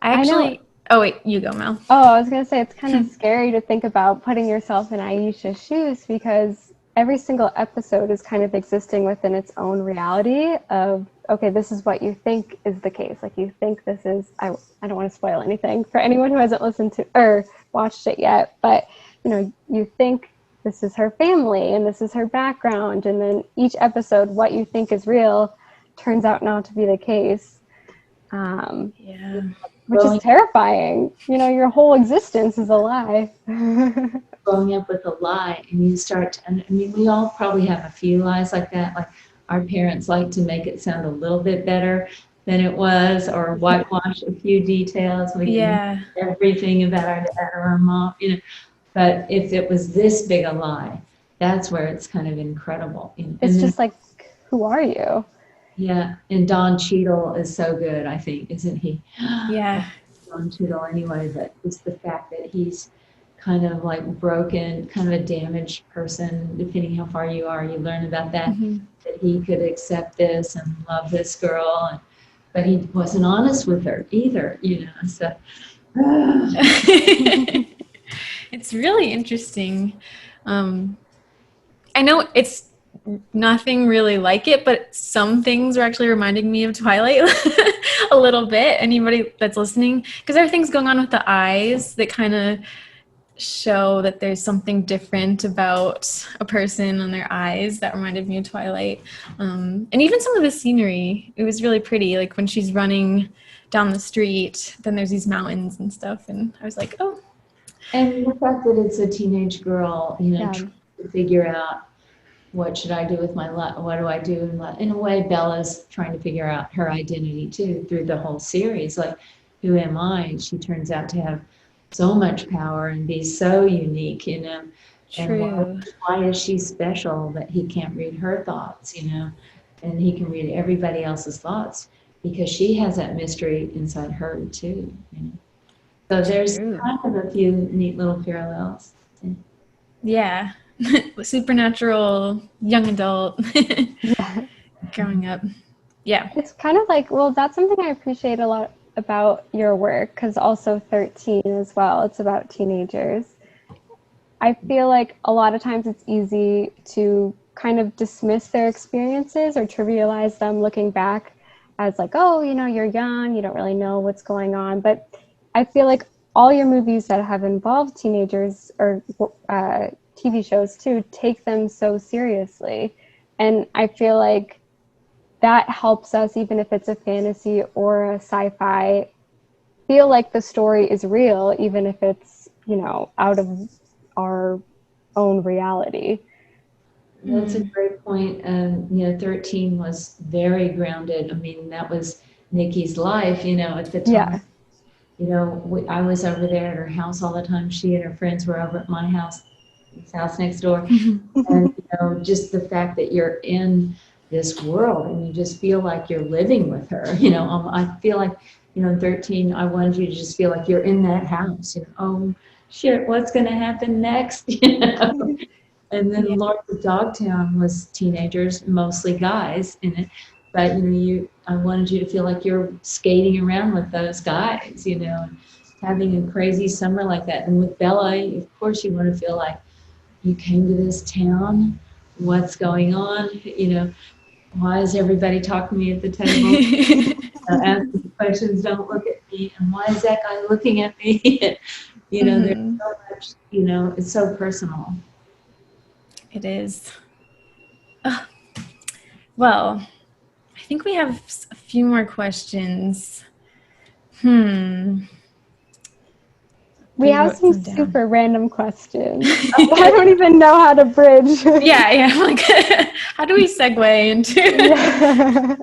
Oh, wait, you go, Mel. Oh, I was going to say, it's kind of scary to think about putting yourself in Aisha's shoes because every single episode is kind of existing within its own reality of, okay, this is what you think is the case. Like you think this is, I don't want to spoil anything for anyone who hasn't listened to or watched it yet, but you think this is her family and this is her background. And then each episode, what you think is real turns out not to be the case. Which is terrifying. Your whole existence is a lie. Growing up with a lie, and you start to, we all probably have a few lies like that. Like our parents like to make it sound a little bit better than it was, or whitewash a few details. We can everything about our dad or our mom, But if it was this big a lie, that's where it's kind of incredible. It's just like, who are you? Yeah, and Don Cheadle is so good, I think, isn't he? Yeah. Don Cheadle anyway, but it's the fact that he's kind of like broken, kind of a damaged person, depending how far you are, you learn about that, that he could accept this and love this girl, but he wasn't honest with her either, so. It's really interesting. I know it's nothing really like it, but some things are actually reminding me of Twilight a little bit. Anybody that's listening, because there are things going on with the eyes that kind of show that there's something different about a person and their eyes that reminded me of Twilight. And even some of the scenery, it was really pretty. Like when she's running down the street, then there's these mountains and stuff. And I was like, oh. And the fact that it's a teenage girl, trying to figure out what should I do with my life, what do I do in a way, Bella's trying to figure out her identity too through the whole series. Like, who am I? And she turns out to have so much power and be so unique, True. And why is she special that he can't read her thoughts, and he can read everybody else's thoughts because she has that mystery inside her too, So there's kind of a few neat little parallels. Yeah. Supernatural, young adult, growing up. Yeah. It's kind of like, well, that's something I appreciate a lot about your work, because also 13 as well, it's about teenagers. I feel like a lot of times it's easy to kind of dismiss their experiences or trivialize them looking back as like, oh, you're young, you don't really know what's going on. But I feel like all your movies that have involved teenagers or TV shows too take them so seriously. And I feel like that helps us, even if it's a fantasy or a sci-fi, feel like the story is real, even if it's, out of our own reality. That's a great point. 13 was very grounded. I mean, that was Nikki's life, at the time. I was over there at her house all the time. She and her friends were over at my house, his house next door. And, just the fact that you're in this world and you just feel like you're living with her, I feel like, in 13, I wanted you to just feel like you're in that house, oh shit, what's going to happen next? And then Lords of Dogtown was teenagers, mostly guys in it. But, I wanted you to feel like you're skating around with those guys, and having a crazy summer like that. And with Bella, of course, you want to feel like you came to this town. What's going on? Why is everybody talking to me at the table? Asking questions, don't look at me. And why is that guy looking at me? There's so much, it's so personal. It is. Well, I think we have a few more questions. We have some super random questions. I don't even know how to bridge. Yeah. Like, how do we segue into?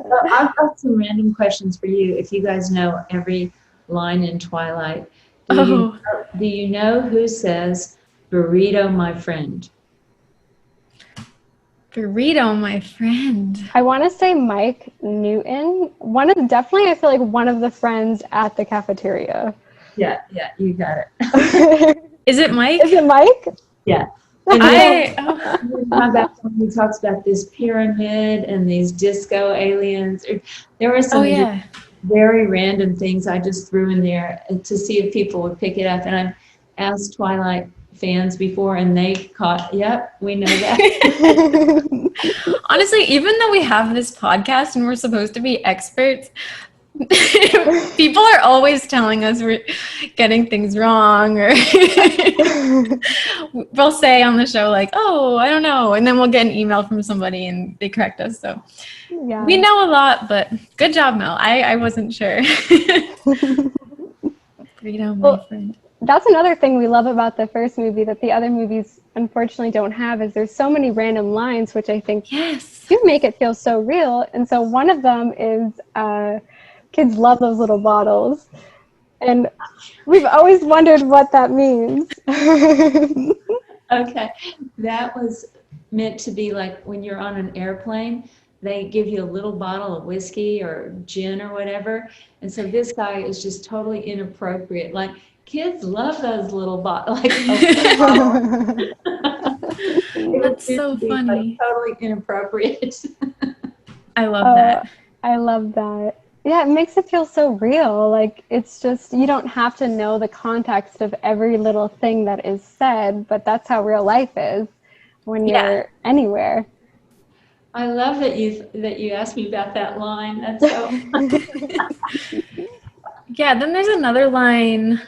Well, I've got some random questions for you. If you guys know every line in Twilight, do you know who says "Burrito, my friend"? Burrito, my friend. I want to say Mike Newton. Definitely, I feel like one of the friends at the cafeteria. Yeah, you got it. Is it Mike? Is it Mike? Yeah. About when he talks about this pyramid and these disco aliens. There were some very random things I just threw in there to see if people would pick it up. And I've asked Twilight fans before, and they caught, yep, we know that. Honestly, even though we have this podcast and we're supposed to be experts, people are always telling us we're getting things wrong, or we'll say on the show like, oh, I don't know, and then we'll get an email from somebody and they correct us. So we know a lot, but good job, Mel. I wasn't sure. Burrito, my friend. that's another thing we love about the first movie that the other movies unfortunately don't have, is there's so many random lines, which I think do make it feel so real. And so one of them is kids love those little bottles. And we've always wondered what that means. Okay, that was meant to be like when you're on an airplane, they give you a little bottle of whiskey or gin or whatever. And so this guy is just totally inappropriate. Like, kids love those little bottles. Like, That's so funny. Like, totally inappropriate. I love that. I love that. Yeah, it makes it feel so real. Like, it's just, you don't have to know the context of every little thing that is said, but that's how real life is when you're anywhere. I love that you asked me about that line. That's so Yeah, then there's another line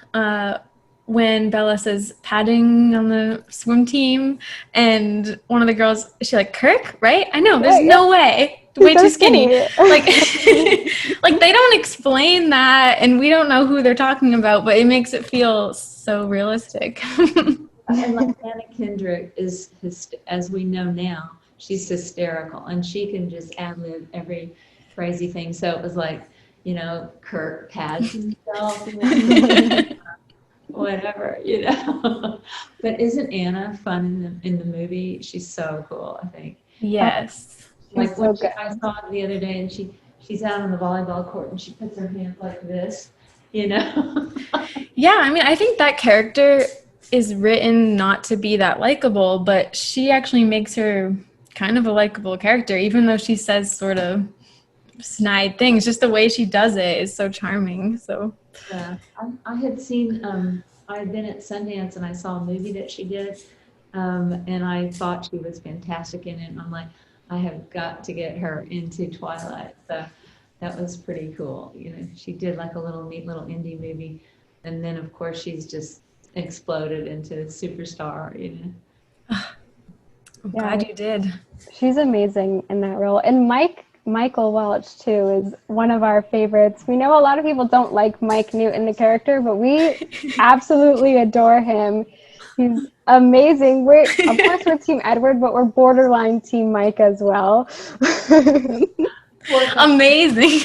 when Bella says padding on the swim team, and one of the girls, is she like, Kirk, right? I know, there's no way. Way too skinny. Like, like they don't explain that, and we don't know who they're talking about, but it makes it feel so realistic. And like Anna Kendrick is, as we know now, she's hysterical, and she can just ad-lib every crazy thing. So it was like, you know, Kirk pads himself, whatever, you know. But isn't Anna fun in the movie? She's so cool, I think. Yes. Like when I saw it the other day, and she's out on the volleyball court, and she puts her hands like this, you know. Yeah, I mean, I think that character is written not to be that likable, but she actually makes her kind of a likable character, even though she says sort of snide things. Just the way she does it is so charming. So yeah, I had seen I had been at Sundance, and I saw a movie that she did, and I thought she was fantastic in it, and I'm like, I have got to get her into Twilight. So that was pretty cool. You know, she did like a neat little indie movie, and then of course she's just exploded into a superstar, you know. I'm glad you did. She's amazing in that role. And Michael Welch too is one of our favorites. We know a lot of people don't like Mike Newton, the character, but we absolutely adore him. He's amazing. Of course we're Team Edward, but we're borderline Team Mike as well. Amazing.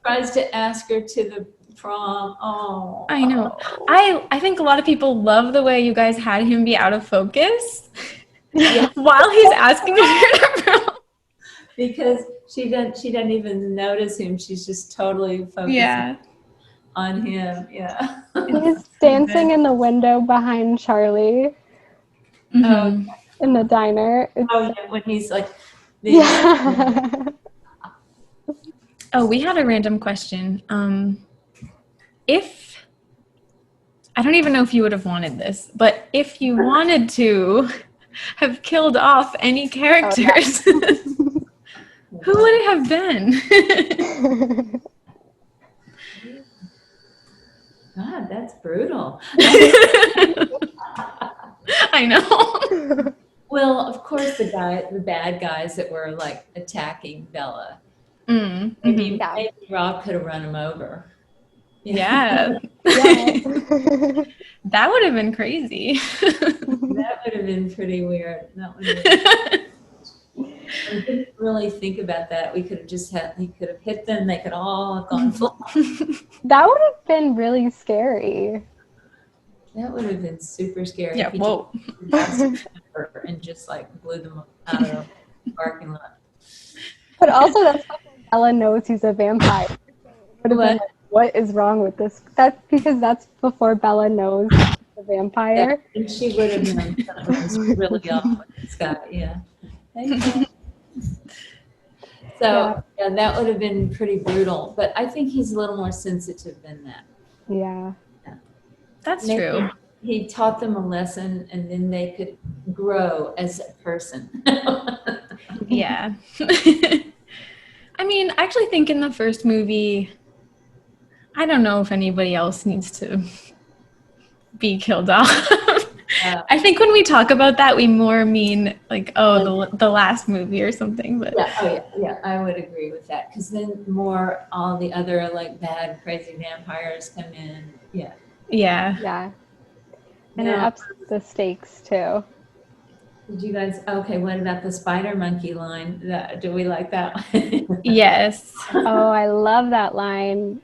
Tries to ask her to the prom. Oh, I know. I think a lot of people love the way you guys had him be out of focus while he's asking her to prom. Because she doesn't even notice him. She's just totally focused on him. Yeah. He's dancing in the window behind Charlie in the diner. When he's like, Oh, we had a random question. If I don't even know if you would have wanted this, but if you wanted to have killed off any characters, who would it have been? God, that's brutal. I know. Well, of course, the bad guys that were like attacking Bella. Maybe Rob could have run him over. Yeah. That would have been crazy. That would have been pretty weird. That would have we didn't really think about that. We could have he could have hit them. They could all have gone flying. That would have been really scary. That would have been super scary. Yeah, whoa. And just like blew them out of the parking lot. But also, that's before Bella knows he's a vampire. Would have been like, what is wrong with this? That's because that's before Bella knows he's a vampire. Yeah, and she would have known something was really off with this guy. Yeah. So that would have been pretty brutal. But I think he's a little more sensitive than that. Yeah. That's true. He taught them a lesson, and then they could grow as a person. Yeah. I mean, I actually think in the first movie, I don't know if anybody else needs to be killed off. I think when we talk about that, we more mean like, the last movie or something. But yeah, I would agree with that, because then all the other like bad, crazy vampires come in. Yeah. Yeah. Yeah. And it No. ups the stakes too. Did you guys, okay, what about the spider monkey line? Do we like that one? Yes. Oh, I love that line.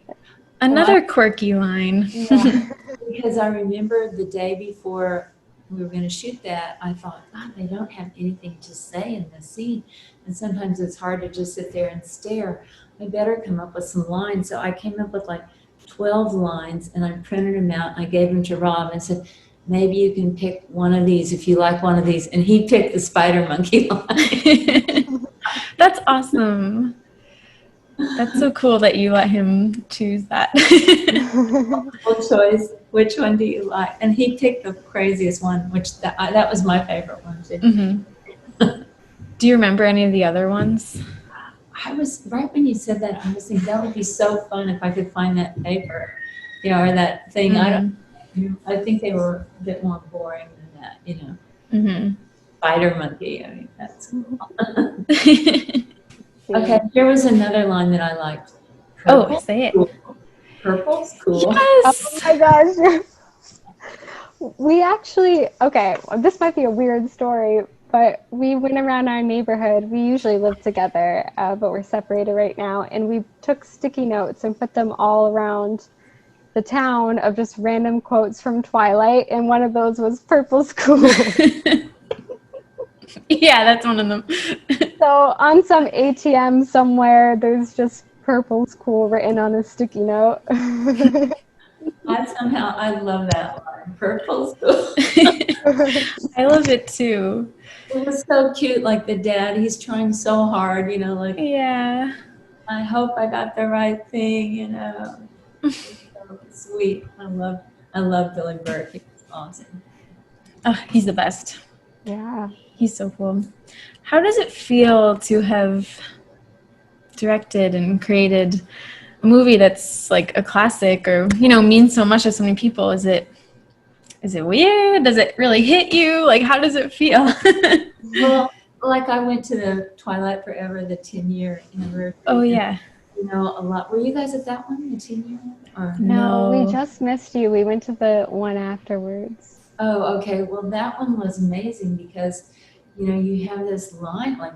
Another quirky line. Yeah. Because I remember the day before we were going to shoot that, I thought, God, they don't have anything to say in this scene. And sometimes it's hard to just sit there and stare. I better come up with some lines. So I came up with like 12 lines and I printed them out. I gave them to Rob and said, maybe you can pick one of these if you like one of these. And he picked the spider monkey line. That's awesome. That's so cool that you let him choose that. Multiple choice. Which one do you like? And he picked the craziest one, which that was my favorite one too. Mm-hmm. Do you remember any of the other ones? I was right when you said that. I was thinking that would be so fun if I could find that paper, or that thing. Mm-hmm. I think they were a bit more boring than that. Mm-hmm. Spider monkey. I mean, that's cool. Okay, here was another line that I liked. Oh, say it. Cool. Purple's cool. Yes. Oh my gosh. We actually, okay, this might be a weird story, but we went around our neighborhood. We usually live together, but we're separated right now. And we took sticky notes and put them all around the town of just random quotes from Twilight. And one of those was "Purple's cool." Yeah, that's one of them. So on some ATM somewhere, there's just "Purple's cool" written on a sticky note. I love that line. Purple's cool. I love it too. It was so cute. Like the dad, he's trying so hard. Like Yeah. I hope I got the right thing. It's so sweet. I love Billy Burke. He's awesome. Oh, he's the best. Yeah. He's so cool. How does it feel to have directed and created a movie that's like a classic or, means so much to so many people? Is it weird? Does it really hit you? Like, how does it feel? Well, like I went to the Twilight Forever, the 10-year anniversary. Oh, yeah. A lot. Were you guys at that one, the 10-year one? Or? No, we just missed you. We went to the one afterwards. Oh, okay. Well, that one was amazing because, you have this line, like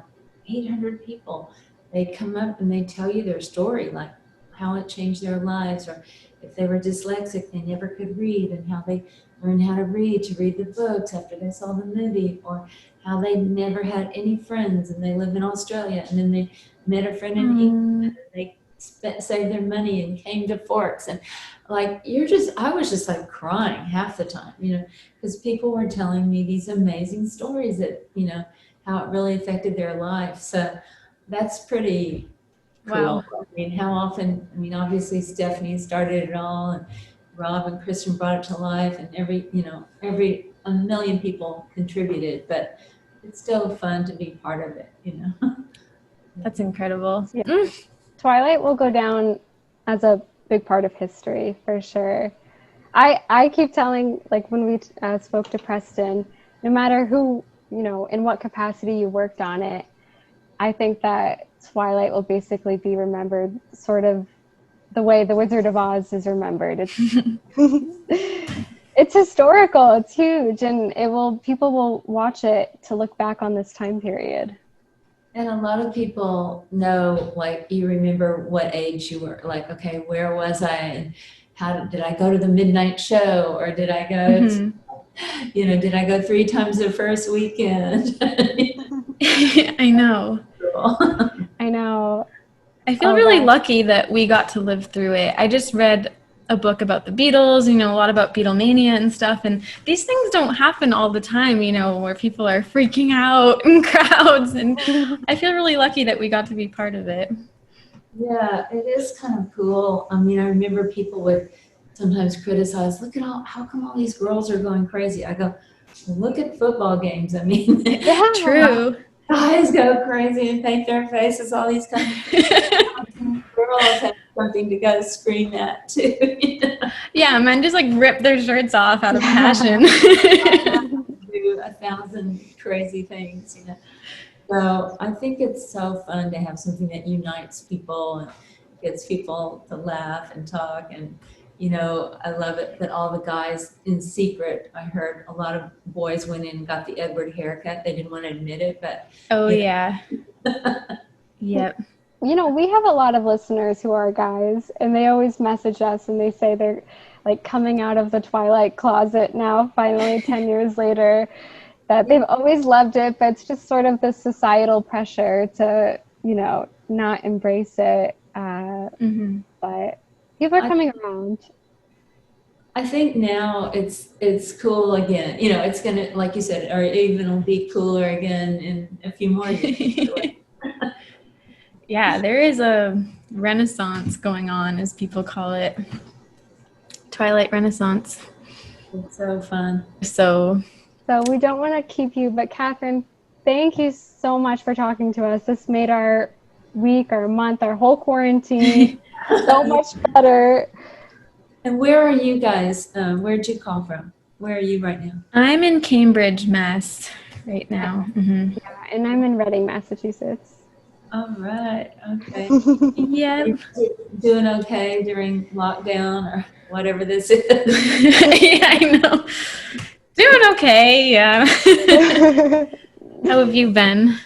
800 people. They come up and they tell you their story, like how it changed their lives, or if they were dyslexic, they never could read, and how they learned how to read the books after they saw the movie, or how they never had any friends and they live in Australia and then they met a friend in England and they saved their money and came to Forks. And like, I was just like crying half the time, because people were telling me these amazing stories that, how it really affected their life. So that's pretty cool. Wow. How often, obviously Stephanie started it all and Rob and Kristen brought it to life, and a million people contributed, but it's still fun to be part of it, That's incredible. Yeah. Twilight will go down as a big part of history for sure. I keep telling, like when we spoke to Preston, no matter who, in what capacity you worked on it, I think that Twilight will basically be remembered sort of the way The Wizard of Oz is remembered. It's historical, it's huge, and people will watch it to look back on this time period. And a lot of people know, like, you remember what age you were, like, okay, where was I, and how did I go to the midnight show, or did I go to, did I go 3 times the first weekend? I know. I know. I feel really lucky that we got to live through it. I just read a book about the Beatles, a lot about Beatlemania and stuff, and these things don't happen all the time, where people are freaking out in crowds, and I feel really lucky that we got to be part of it. Yeah, it is kind of cool. I remember people would sometimes criticize, look at how come all these girls are going crazy? I go, well, look at football games. Yeah, true. Guys go crazy and paint their faces. All these kind of girls have something to go scream at too. Yeah, men just like rip their shirts off out of passion. Do 1,000 crazy things, So I think it's so fun to have something that unites people and gets people to laugh and talk and I love it that all the guys in secret, I heard a lot of boys went in and got the Edward haircut. They didn't want to admit it, but. Oh, yeah. Yep. We have a lot of listeners who are guys, and they always message us and they say they're like coming out of the Twilight closet now, finally, 10 years later, that they've always loved it, but it's just sort of this societal pressure to, not embrace it. But people are coming around. I think now it's cool again. It's gonna, like you said, or even will be cooler again in a few more years. Yeah, there is a renaissance going on, as people call it. Twilight Renaissance. It's so fun. So we don't want to keep you, but Catherine, thank you so much for talking to us. This made our week, our month, our whole quarantine so much better. And where are you guys? Where'd you call from? Where are you right now? I'm in Cambridge, Mass. right now. Mm-hmm. Yeah, and I'm in Reading, Massachusetts. All right. Okay. Yeah. Doing okay during lockdown or whatever this is? Yeah, I know. Doing okay, yeah. How have you been?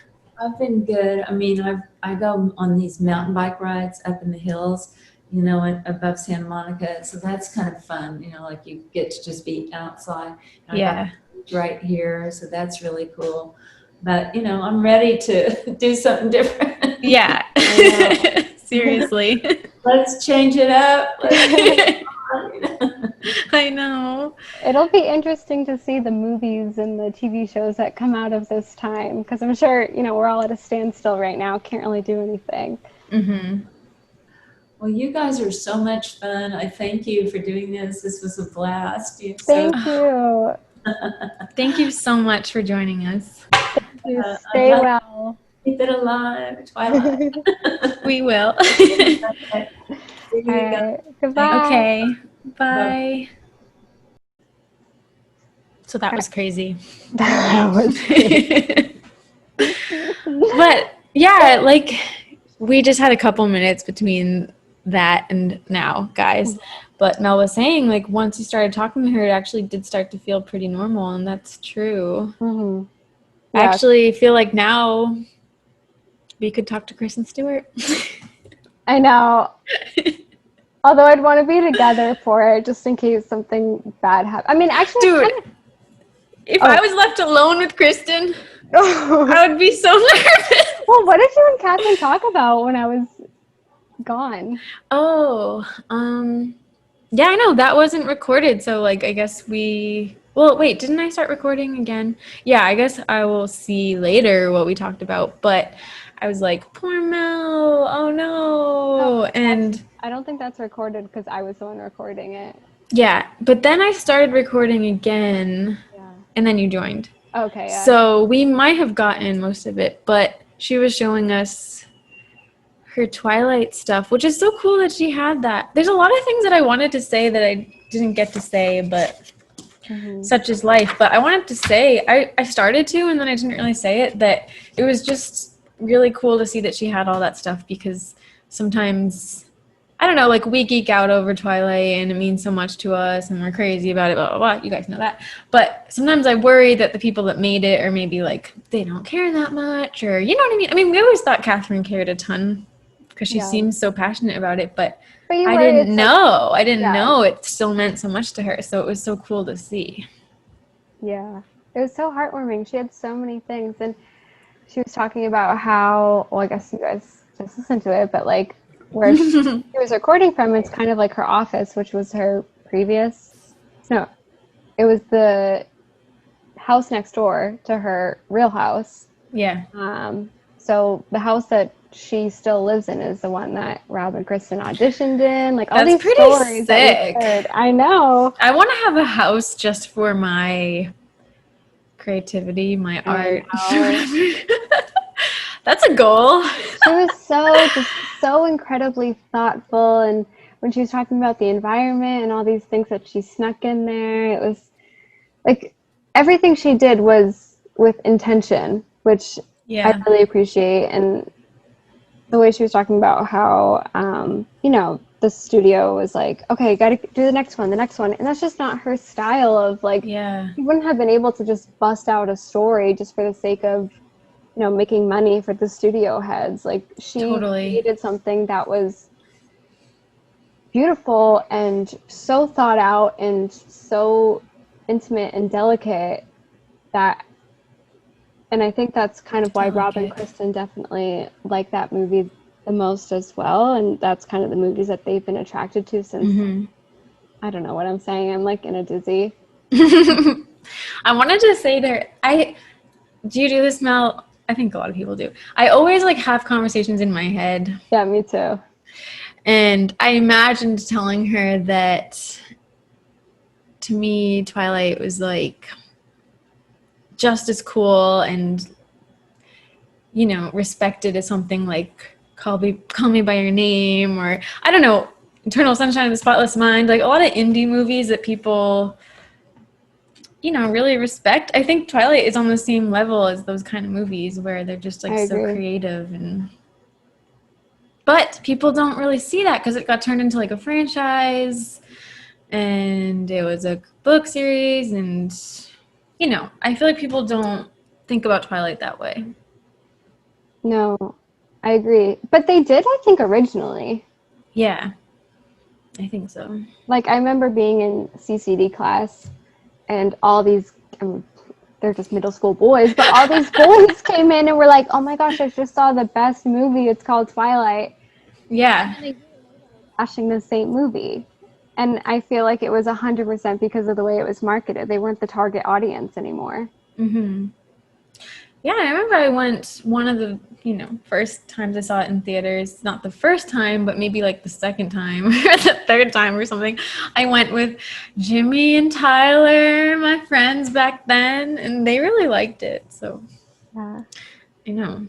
I've been good. I mean, I go on these mountain bike rides up in the hills, you know, above Santa Monica. So that's kind of fun, you know, like you get to just be outside. And Yeah. right here. So that's really cool. But, you know, I'm ready to do something different. Yeah. Seriously. Let's change it up. I know. It'll be interesting to see the movies and the TV shows that come out of this time, because I'm sure, you know, we're all at a standstill right now, can't really do anything. Mm-hmm. Well, you guys are so much fun. I thank you for doing this. This was a blast. Thank you. Thank you so much for joining us. You stay well. Keep it alive, Twilight. We will. Okay. All right. Goodbye. Okay. Bye. So that was crazy. That was But yeah, like we just had a couple minutes between that and now, guys. But Mel was saying, like, once you started talking to her, it actually did start to feel pretty normal, and that's true. Mm-hmm. I actually feel like now we could talk to Kristen Stewart. I know. Although I'd want to be together for it, just in case something bad happens. I mean, actually, Dude, if I was left alone with Kristen, well, I would be so nervous. what did you and Catherine talk about when I was gone? Oh, yeah, I know that wasn't recorded. So like, I guess well, wait, didn't I start recording again? Yeah, I guess I will see later what we talked about. But I was like, poor Mel, oh no. And I don't think that's recorded because I was the one recording it. yeah, but then I started recording again and then you joined. Okay. Yeah. So we might have gotten most of it, but she was showing us her Twilight stuff, which is so cool that she had that. There's a lot of things that I wanted to say that I didn't get to say, but such is life. But I wanted to say, I started to, and then I didn't really say it, that it was just really cool to see that she had all that stuff, because sometimes, I don't know, like we geek out over Twilight and it means so much to us and we're crazy about it, blah, blah, blah. You guys know that. But sometimes I worry that the people that made it are maybe like, they don't care that much, or you know what I mean? I mean, we always thought Catherine cared a ton because she seems so passionate about it, but I didn't know. I didn't know it still meant so much to her. So it was so cool to see. Yeah. It was so heartwarming. She had so many things. And she was talking about how, well, I guess you guys just listened to it, but like where she was recording from, it's kind of like her office, which was her previous, no, it was the house next door to her real house. Yeah. So the house that she still lives in is the one that Rob and Kristen auditioned in. Like all these stories that we heard. I know. I want to have a house just for my creativity, my art. That's a goal. She was so incredibly thoughtful, and when she was talking about the environment and all these things that she snuck in there, it was like everything she did was with intention, which I really appreciate. And the way she was talking about how, you know, the studio was like, okay, gotta do the next one, and that's just not her style of like. Yeah. She wouldn't have been able to just bust out a story just for the sake of, making money for the studio heads. Like, she Totally. created something that was beautiful and so thought out and so intimate and delicate and I think that's kind of why Rob and Kristen definitely like that movie the most as well, and that's kind of the movies that they've been attracted to since. I don't know what I'm saying. I'm like in a dizzy. I wanted to say do you do this, Mel? I think a lot of people do. I always like have conversations in my head. Yeah, me too. And I imagined telling her that to me, Twilight was like just as cool and, respected as something like Call Me by Your Name, or I don't know, Eternal Sunshine of the Spotless Mind, like a lot of indie movies that people, really respect. I think Twilight is on the same level as those kind of movies where they're just like so creative but people don't really see that because it got turned into like a franchise and it was a book series, and I feel like people don't think about Twilight that way. No, I agree. But they did, I think, originally. Yeah, I think so. Like, I remember being in CCD class and all these, they're just middle school boys, but all these boys came in and were like, oh my gosh, I just saw the best movie. It's called Twilight. Yeah. Watching the same movie. And I feel like it was 100% because of the way it was marketed. They weren't the target audience anymore. Yeah, I remember I went one of the, first times I saw it in theaters. Not the first time, but maybe like the second time or the third time or something. I went with Jimmy and Tyler, my friends back then, and they really liked it. So, Yeah. I know.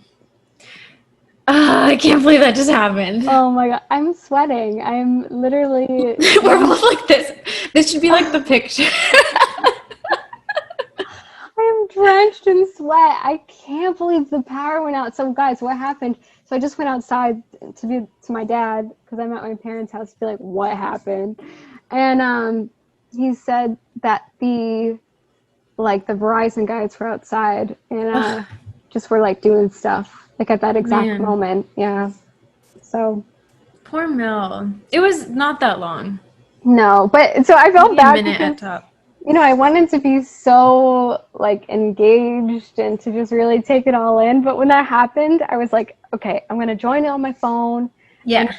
I can't believe that just happened. Oh my God, I'm sweating. I'm literally... We're both like this. This should be like the picture. I'm drenched in sweat. I can't believe the power went out. So guys, what happened? So I just went outside to my dad because I'm at my parents' house to be like, what happened? And he said that the Verizon guys were outside and just were like doing stuff like at that exact moment. Yeah. So poor Mel. It was not that long. No, but so I felt bad a minute because, at top. I wanted to be so like engaged and to just really take it all in. But when that happened, I was like, okay, I'm going to join it on my phone. Yeah. And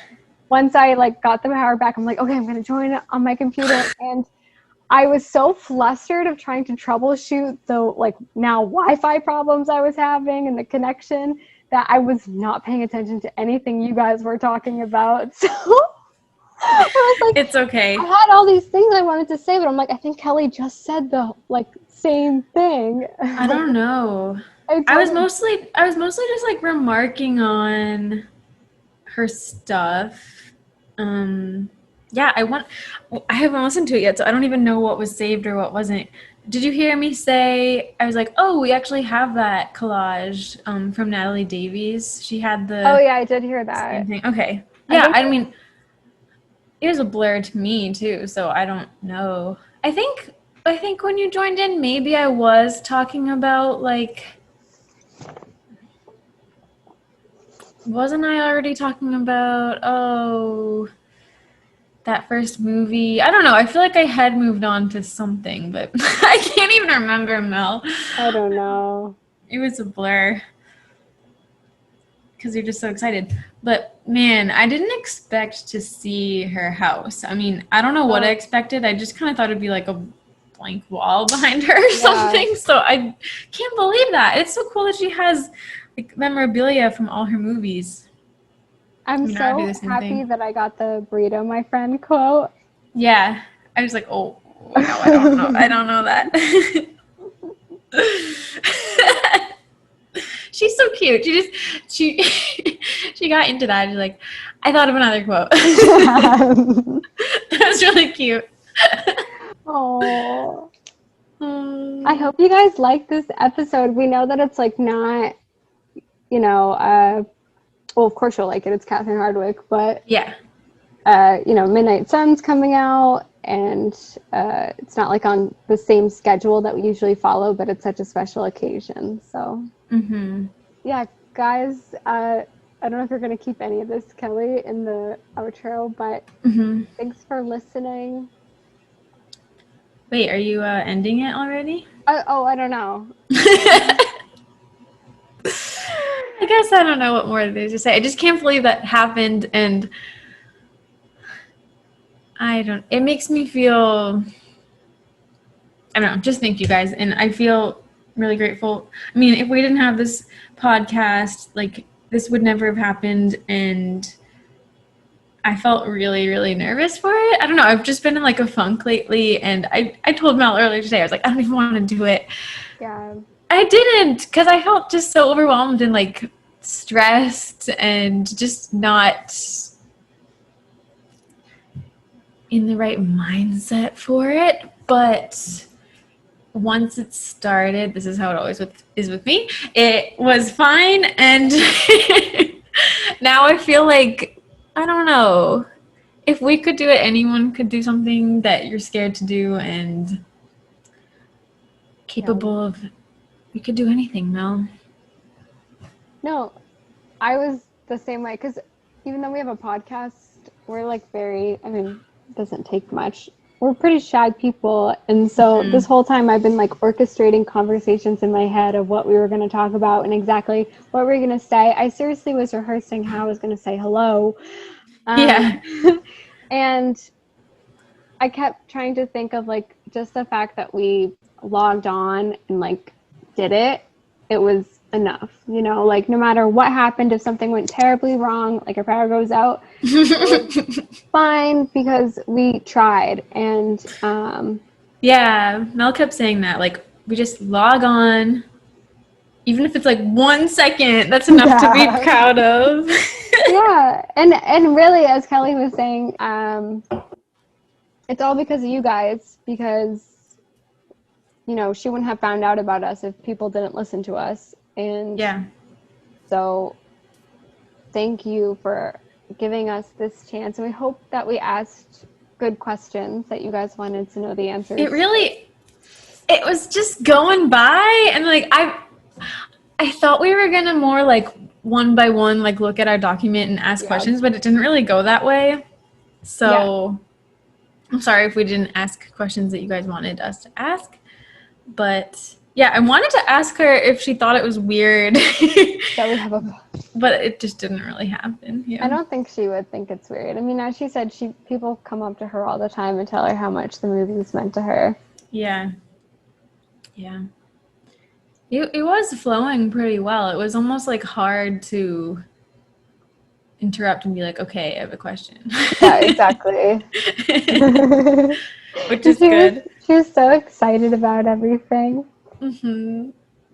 once I got the power back, I'm like, okay, I'm going to join it on my computer. And I was so flustered of trying to troubleshoot the now Wi-Fi problems I was having and the connection that I was not paying attention to anything you guys were talking about. So I was like, it's okay. I had all these things I wanted to say, but I'm like, I think Kelly just said the same thing. I don't know. I was mostly just like remarking on her stuff. Yeah, I haven't listened to it yet, so I don't even know what was saved or what wasn't. Did you hear me say, I was like, oh, we actually have that collage from Natalie Davies. She had the... Oh, yeah, I did hear that. Thing. Okay. Yeah, I mean, it was a blur to me, too, so I don't know. I think when you joined in, maybe I was talking about, wasn't I already talking about, that first movie? I don't know. I feel like I had moved on to something, but I can't even remember, Mel. I don't know. It was a blur because you're just so excited. But, man, I didn't expect to see her house. I mean, I don't know what I expected. I just kind of thought it'd be like a blank wall behind her or something. So I can't believe that. It's so cool that she has memorabilia from all her movies. I'm so happy that I got the burrito, my friend quote. Yeah. I was like, oh, no, I don't know. I don't know that. She's so cute. She got into that. She's like, I thought of another quote. That was really cute. Oh. I hope you guys like this episode. We know that it's not, well, of course you'll like it. It's Catherine Hardwicke, but yeah, Midnight Sun's coming out, and it's not like on the same schedule that we usually follow, but it's such a special occasion. So, yeah, guys, I don't know if you're going to keep any of this, Kelly, in the outro, but thanks for listening. Wait, are you ending it already? I don't know. I guess I don't know what more there is to say. I just can't believe that happened, and it makes me feel, I don't know, just thank you guys, and I feel really grateful. I mean, if we didn't have this podcast, like, this would never have happened, and I felt really, really nervous for it. I don't know, I've just been in, like, a funk lately, and I told Mel earlier today, I was like, I don't even want to do it. Yeah. I didn't, because I felt just so overwhelmed and, like, stressed and just not in the right mindset for it. But once it started, this is how it always is with me, it was fine, and now I feel like, I don't know, if we could do it, anyone could do something that you're scared to do and capable of. We could do anything, Mel. No, I was the same way, because even though we have a podcast, we're like it doesn't take much. We're pretty shy people, and so this whole time I've been like orchestrating conversations in my head of what we were going to talk about and exactly what we were going to say. I seriously was rehearsing how I was going to say hello. And I kept trying to think of like just the fact that we logged on and like did it was enough, like no matter what happened, if something went terribly wrong, like our power goes out, it was fine because we tried. And yeah, Mel kept saying that, like, we just log on, even if it's like 1 second, that's enough to be proud of. Yeah, and really, as Kelly was saying, it's all because of you guys, because she wouldn't have found out about us if people didn't listen to us. And so thank you for giving us this chance. And we hope that we asked good questions that you guys wanted to know the answers. It was just going by, and like, I thought we were going to more like one by one, like look at our document and ask questions, but it didn't really go that way. So I'm sorry if we didn't ask questions that you guys wanted us to ask. But yeah, I wanted to ask her if she thought it was weird that we have but it just didn't really happen. I don't think she would think it's weird. I mean, as she said, people come up to her all the time and tell her how much the movies meant to her. Yeah. It was flowing pretty well. It was almost like hard to interrupt and be like, okay, I have a question. Yeah, exactly. Which is good. She was so excited about everything.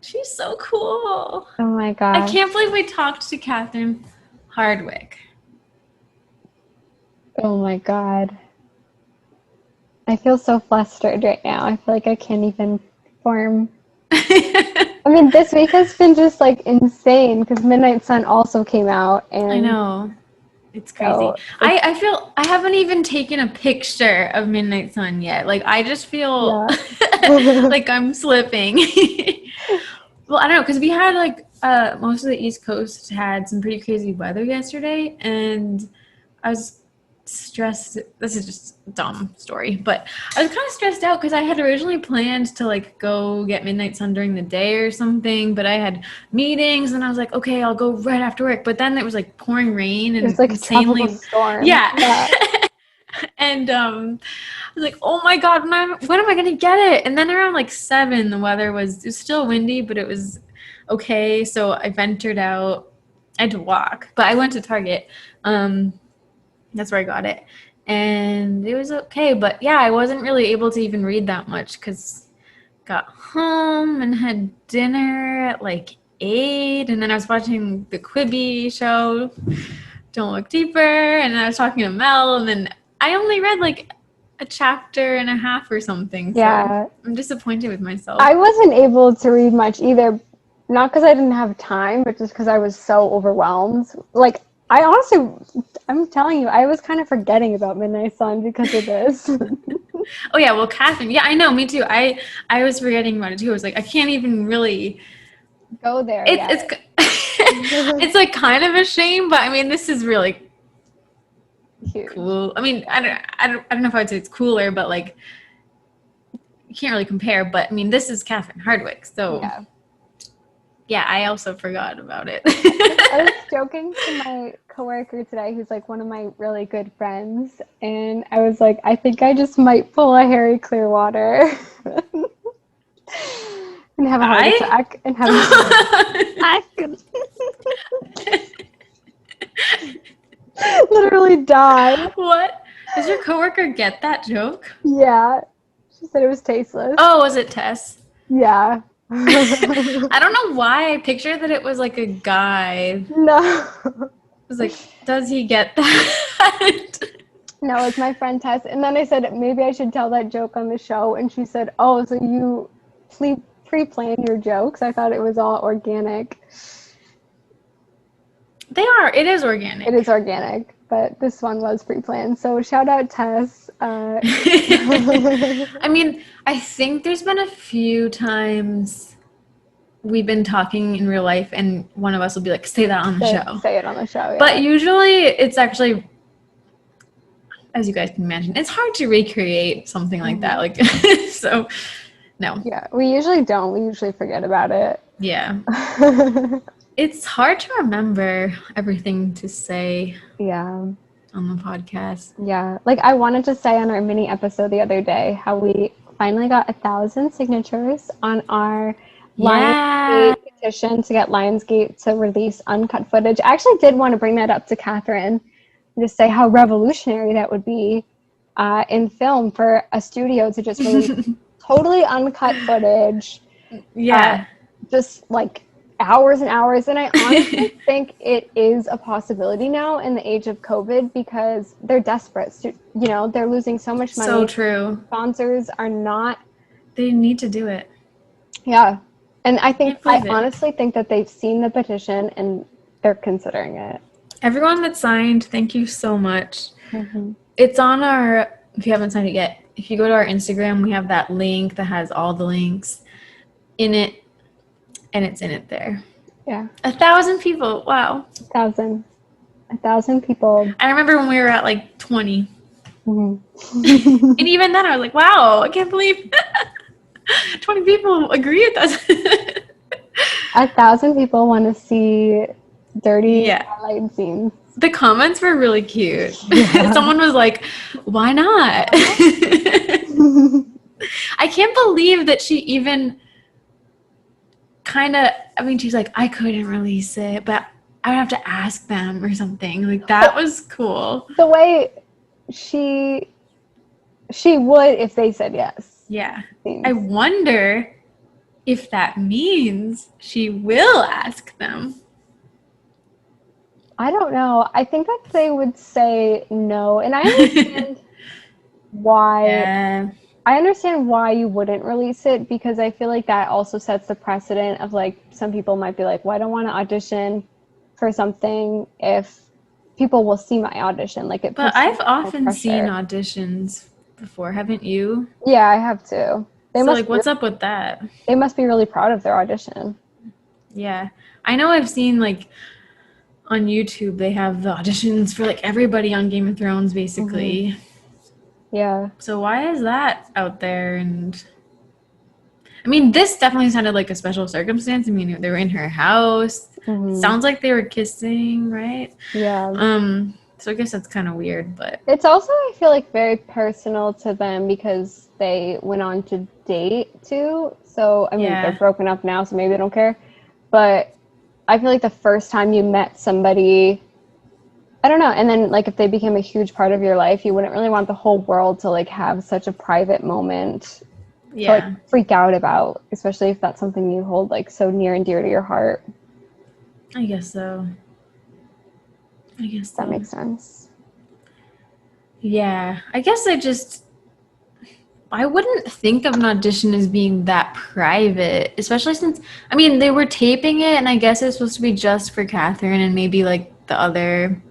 She's so cool. Oh my God. I can't believe we talked to Catherine Hardwicke. Oh my God. I feel so flustered right now. I feel like I can't even form. I mean, this week has been just like insane because Midnight Sun also came out. And I know. It's crazy. I feel I haven't even taken a picture of Midnight Sun yet. Like, I just feel like I'm slipping. Well, I don't know, because we had like most of the East Coast had some pretty crazy weather yesterday, and I was stressed. This is just a dumb story, but I was kind of stressed out because I had originally planned to like go get Midnight Sun during the day or something, but I had meetings and I was like, okay, I'll go right after work. But then it was like pouring rain and it was like insanely a storm. Yeah. And I was like, oh my God, when am I gonna get it? And then around like 7, the weather was still windy, but it was okay. So I ventured out. I had to walk, but I went to Target. That's where I got it. And it was okay. But yeah, I wasn't really able to even read that much because I got home and had dinner at like 8. And then I was watching the Quibi show, Don't Look Deeper. And then I was talking to Mel. And then I only read like a chapter and a half or something. So yeah. I'm disappointed with myself. I wasn't able to read much either. Not because I didn't have time, but just because I was so overwhelmed. Like, I honestly, I'm telling you, I was kind of forgetting about Midnight Sun because of this. Oh yeah, well, Catherine. Yeah, I know. Me too. I was forgetting about it too. I was like, I can't even really. Go there. It's it's like kind of a shame, but I mean, this is really huge. cool. I mean, I don't know if I would say it's cooler, but like you can't really compare. But I mean, this is Catherine Hardwicke, so yeah, I also forgot about it. I was joking to my coworker today, who's like one of my really good friends, and I was like, I think I just might pull a Harry Clearwater and have a heart attack and have a heart attack. Literally die. What? Does your coworker get that joke? Yeah. She said it was tasteless. Oh, was it Tess? Yeah. I don't know why I pictured that it was like a guy. No. I was like, does he get that? No, it's my friend Tess. And then I said, maybe I should tell that joke on the show. And she said, oh, so you pre-plan your jokes? I thought it was all organic. They are. It is organic. It is organic, but this one was pre-planned. So shout out Tess. I mean, I think there's been a few times we've been talking in real life and one of us will be like, say that on the show. Say it on the show, yeah. But usually it's actually, as you guys can imagine, it's hard to recreate something like that. Like, so, no. Yeah, we usually don't. We usually forget about it. Yeah. It's hard to remember everything to say. Yeah. On the podcast. Yeah. Like I wanted to say on our mini episode the other day how we finally got 1,000 signatures on our Lionsgate petition to get Lionsgate to release uncut footage. I actually did want to bring that up to Catherine and just say how revolutionary that would be in film for a studio to just release totally uncut footage. Yeah. Just like hours and hours, and I honestly think it is a possibility now in the age of COVID because they're desperate. They're losing so much money. So true. Sponsors are not. They need to do it. Yeah, and I honestly think that they've seen the petition and they're considering it. Everyone that signed, thank you so much. Mm-hmm. It's on our. If you haven't signed it yet, if you go to our Instagram, we have that link that has all the links in it. And it's in it there. Yeah. 1,000 people. Wow. 1,000 people. I remember when we were at like 20. Mm-hmm. And even then I was like, wow, I can't believe 20 people agree with us. 1,000 people want to see dirty Twilight scenes. The comments were really cute. Yeah. Someone was like, why not? I can't believe that she even she's like, I couldn't release it, but I would have to ask them or something. Like, that was cool. The way she would if they said yes. Yeah. I wonder if that means she will ask them. I don't know. I think that they would say no. And I understand why. Yeah. I understand why you wouldn't release it because I feel like that also sets the precedent of like some people might be like, well, I don't want to audition for something if people will see my audition. Like it. But I've often seen auditions before, haven't you? Yeah, I have too. What's up with that? They must be really proud of their audition. Yeah, I know. I've seen like on YouTube they have the auditions for like everybody on Game of Thrones, basically. Mm-hmm. Yeah. So why is that out there? And I mean, this definitely sounded like a special circumstance. I mean, they were in her house. Mm-hmm. Sounds like they were kissing, right? Yeah. So I guess that's kind of weird, but it's also, I feel like, very personal to them because they went on to date too. So I mean, they're broken up now, so maybe they don't care. But I feel like the first time you met somebody, I don't know. And then like if they became a huge part of your life, you wouldn't really want the whole world to like have such a private moment to like freak out about, especially if that's something you hold like so near and dear to your heart. I guess so. That makes sense. Yeah. I guess I wouldn't think of an audition as being that private, especially since, I mean, they were taping it and I guess it's supposed to be just for Catherine and maybe like the other,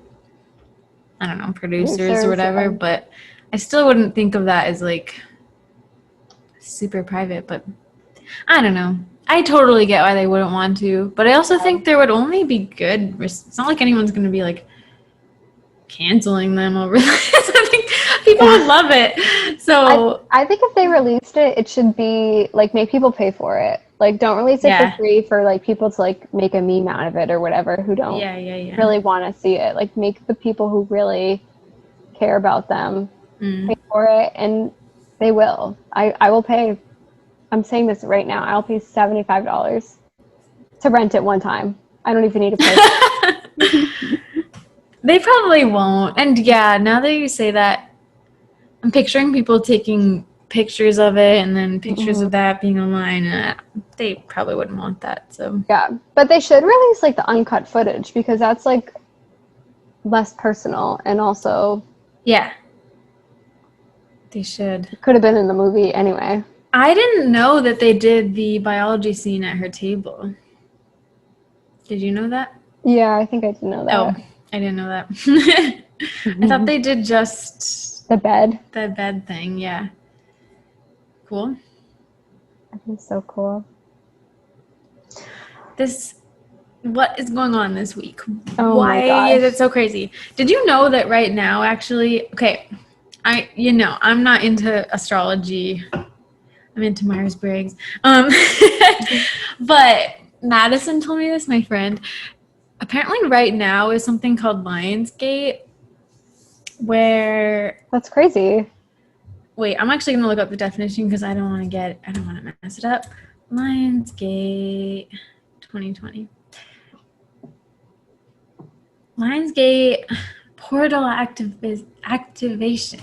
I don't know, producers or whatever, yeah. but I still wouldn't think of that as like super private, but I don't know. I totally get why they wouldn't want to, but I also think there would only be good. It's not like anyone's going to be like canceling them over this. I think people would love it. So I think if they released it, it should be like make people pay for it. Like don't release it for free for like people to like make a meme out of it or whatever who don't really want to see it. Like make the people who really care about them pay for it, and they will. I will pay. I'm saying this right now. I'll pay $75 to rent it one time. I don't even need to pay. They probably won't. And yeah, now that you say that, I'm picturing people taking pictures of it and then pictures of that being online. They probably wouldn't want that. So yeah, but they should release like the uncut footage because that's like less personal and also they should. Could have been in the movie anyway. I didn't know that they did the biology scene at her table. Did you know that? Yeah, I think I did know that. Oh, I didn't know that. I thought they did just the bed thing. Yeah. Cool. I think so cool. What is going on this week? Oh Why my is it so crazy? Did you know that right now, actually, okay, I'm not into astrology. I'm into Myers-Briggs. But Madison told me this, my friend. Apparently right now is something called Lionsgate, where... That's crazy. Wait, I'm actually going to look up the definition because I don't want to mess it up. Lionsgate 2020. Lionsgate portal activation.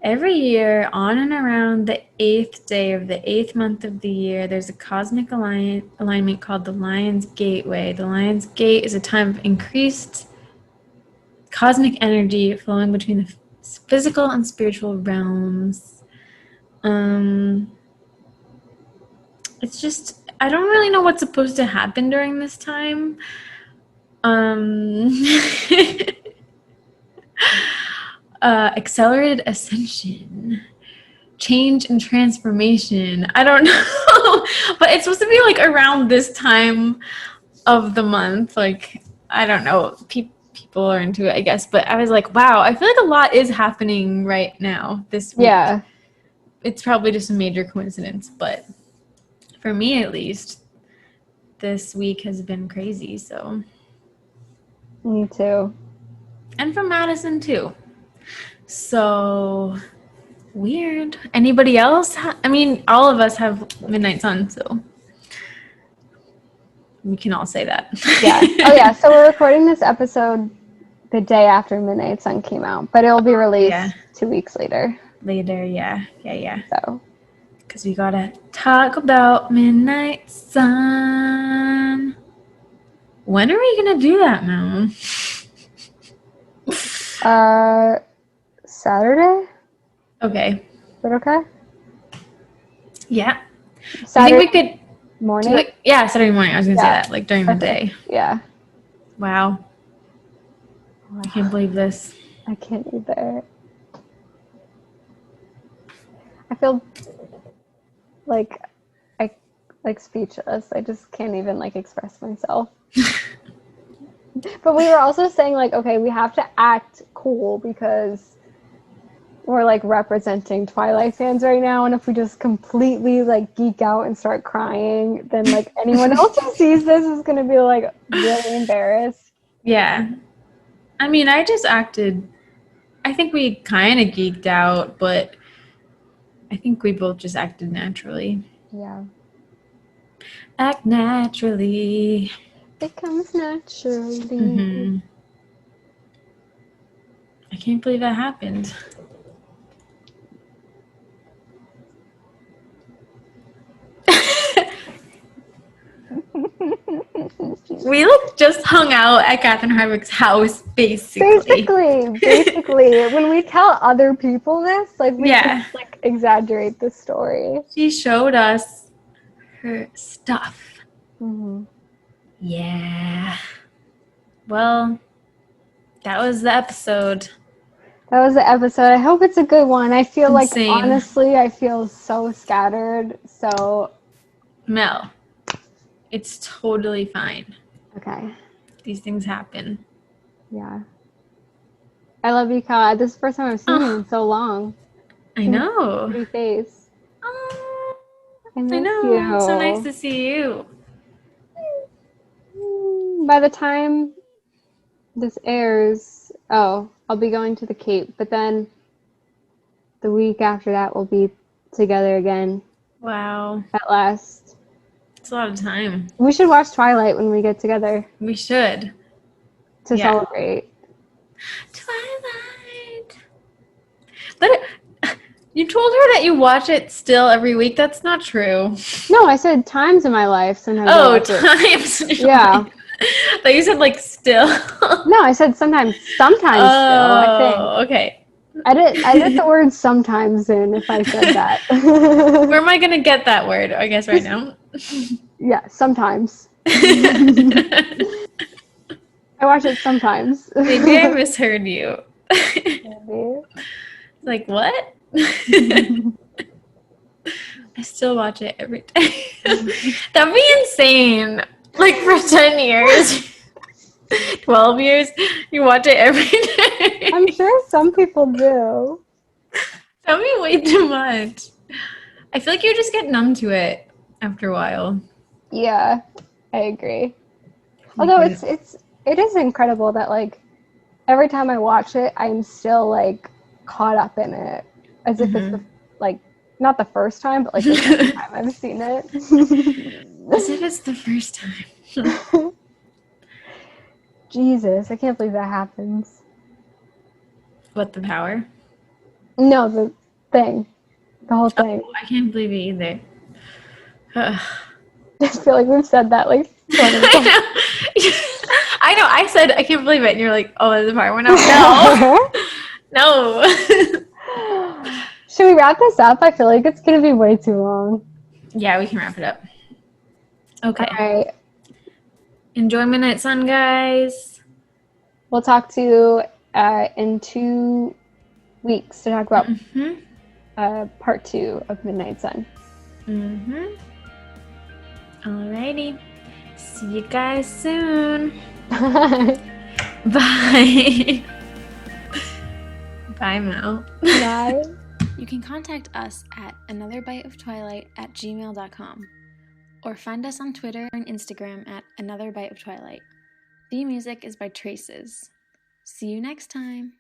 Every year, on and around the 8th day of the 8th month of the year, there's a cosmic alignment called the Lion's Gateway. The Lion's Gate is a time of increased cosmic energy flowing between the physical and spiritual realms. It's just, I don't really know what's supposed to happen during this time. Accelerated ascension, change and transformation. I don't know, but it's supposed to be like around this time of the month. Like, I don't know. People are into it, I guess. But I was like, wow, I feel like a lot is happening right now this week. Yeah. It's probably just a major coincidence, but for me at least, this week has been crazy. So. Me too. And for Madison too. So weird. Anybody else? I mean, all of us have Midnight Sun, so we can all say that. Yeah. Oh yeah. So we're recording this episode the day after Midnight Sun came out, but it'll be released 2 weeks later. Yeah. So. Because we gotta talk about Midnight Sun. When are we gonna do that, Mel? Saturday? Okay. Is that okay? Yeah. Saturday I think we could morning? Saturday morning. I was gonna say that, like during the day. Yeah. Wow. I can't believe this. I can't either. I feel like speechless. I just can't even like express myself. But we were also saying like, okay, we have to act cool because we're like representing Twilight fans right now, and if we just completely like geek out and start crying, then like anyone else who sees this is gonna be like really embarrassed. Yeah. I mean, I just acted, I think we kind of geeked out, but I think we both just acted naturally. Yeah. Act naturally. It comes naturally. Mm-hmm. I can't believe that happened. We like just hung out at Catherine Hardwicke's house, basically. Basically. When we tell other people this, like we just like exaggerate the story. She showed us her stuff. Mm-hmm. Yeah. Well, that was the episode. That was the episode. I hope it's a good one. I feel Insane. like, honestly, I feel so scattered. So, Mel, it's totally fine. okay. These things happen. Yeah. I love you, Kat. This is the first time I've seen you in so long. I know. Pretty face. Oh, I I miss know. you. It's so nice to see you. By the time this airs, I'll be going to the Cape, but then the week after that we'll be together again Wow. at last. It's a lot of time. We should watch Twilight when we get together We should. to Yeah. celebrate. Twilight. But you told her that you watch it still every week. That's not true. No, I said times in my life. Sometimes I Oh, watch it. times. Yeah. But you said like still. No, I said sometimes still, I think. Oh, okay. Edit the word sometimes in if I said that. Where am I going to get that word, I guess, right now? Yeah, sometimes. I watch it sometimes. Maybe I misheard you. Maybe. Like, what? I still watch it every day. That'd be insane. Like, for 10 years, 12 years, you watch it every day. I'm sure some people do. That'd be way too much. I feel like you just get numb to it after a while. Yeah, I agree. Although it is incredible that like every time I watch it, I'm still like caught up in it, as if it's like not the first time, but like the second time I've seen it. As if it's the first time. Jesus, I can't believe that happens. What, the power? No, the whole thing. Oh, I can't believe it either. I feel like we've said that like 20 times. I know. I said I can't believe it, and you're like, "Oh, there's a power." We're not. No, no. Should we wrap this up? I feel like it's gonna be way too long. Yeah, we can wrap it up. Okay. All right. Enjoy Midnight Sun, guys. We'll talk to you in 2 weeks to talk about part 2 of Midnight Sun. Alrighty. See you guys soon. Bye. Bye. Bye, Mel. Bye. You can contact us at anotherbiteoftwilight@gmail.com or find us on Twitter and Instagram at anotherbiteoftwilight. The music is by Traces. See you next time.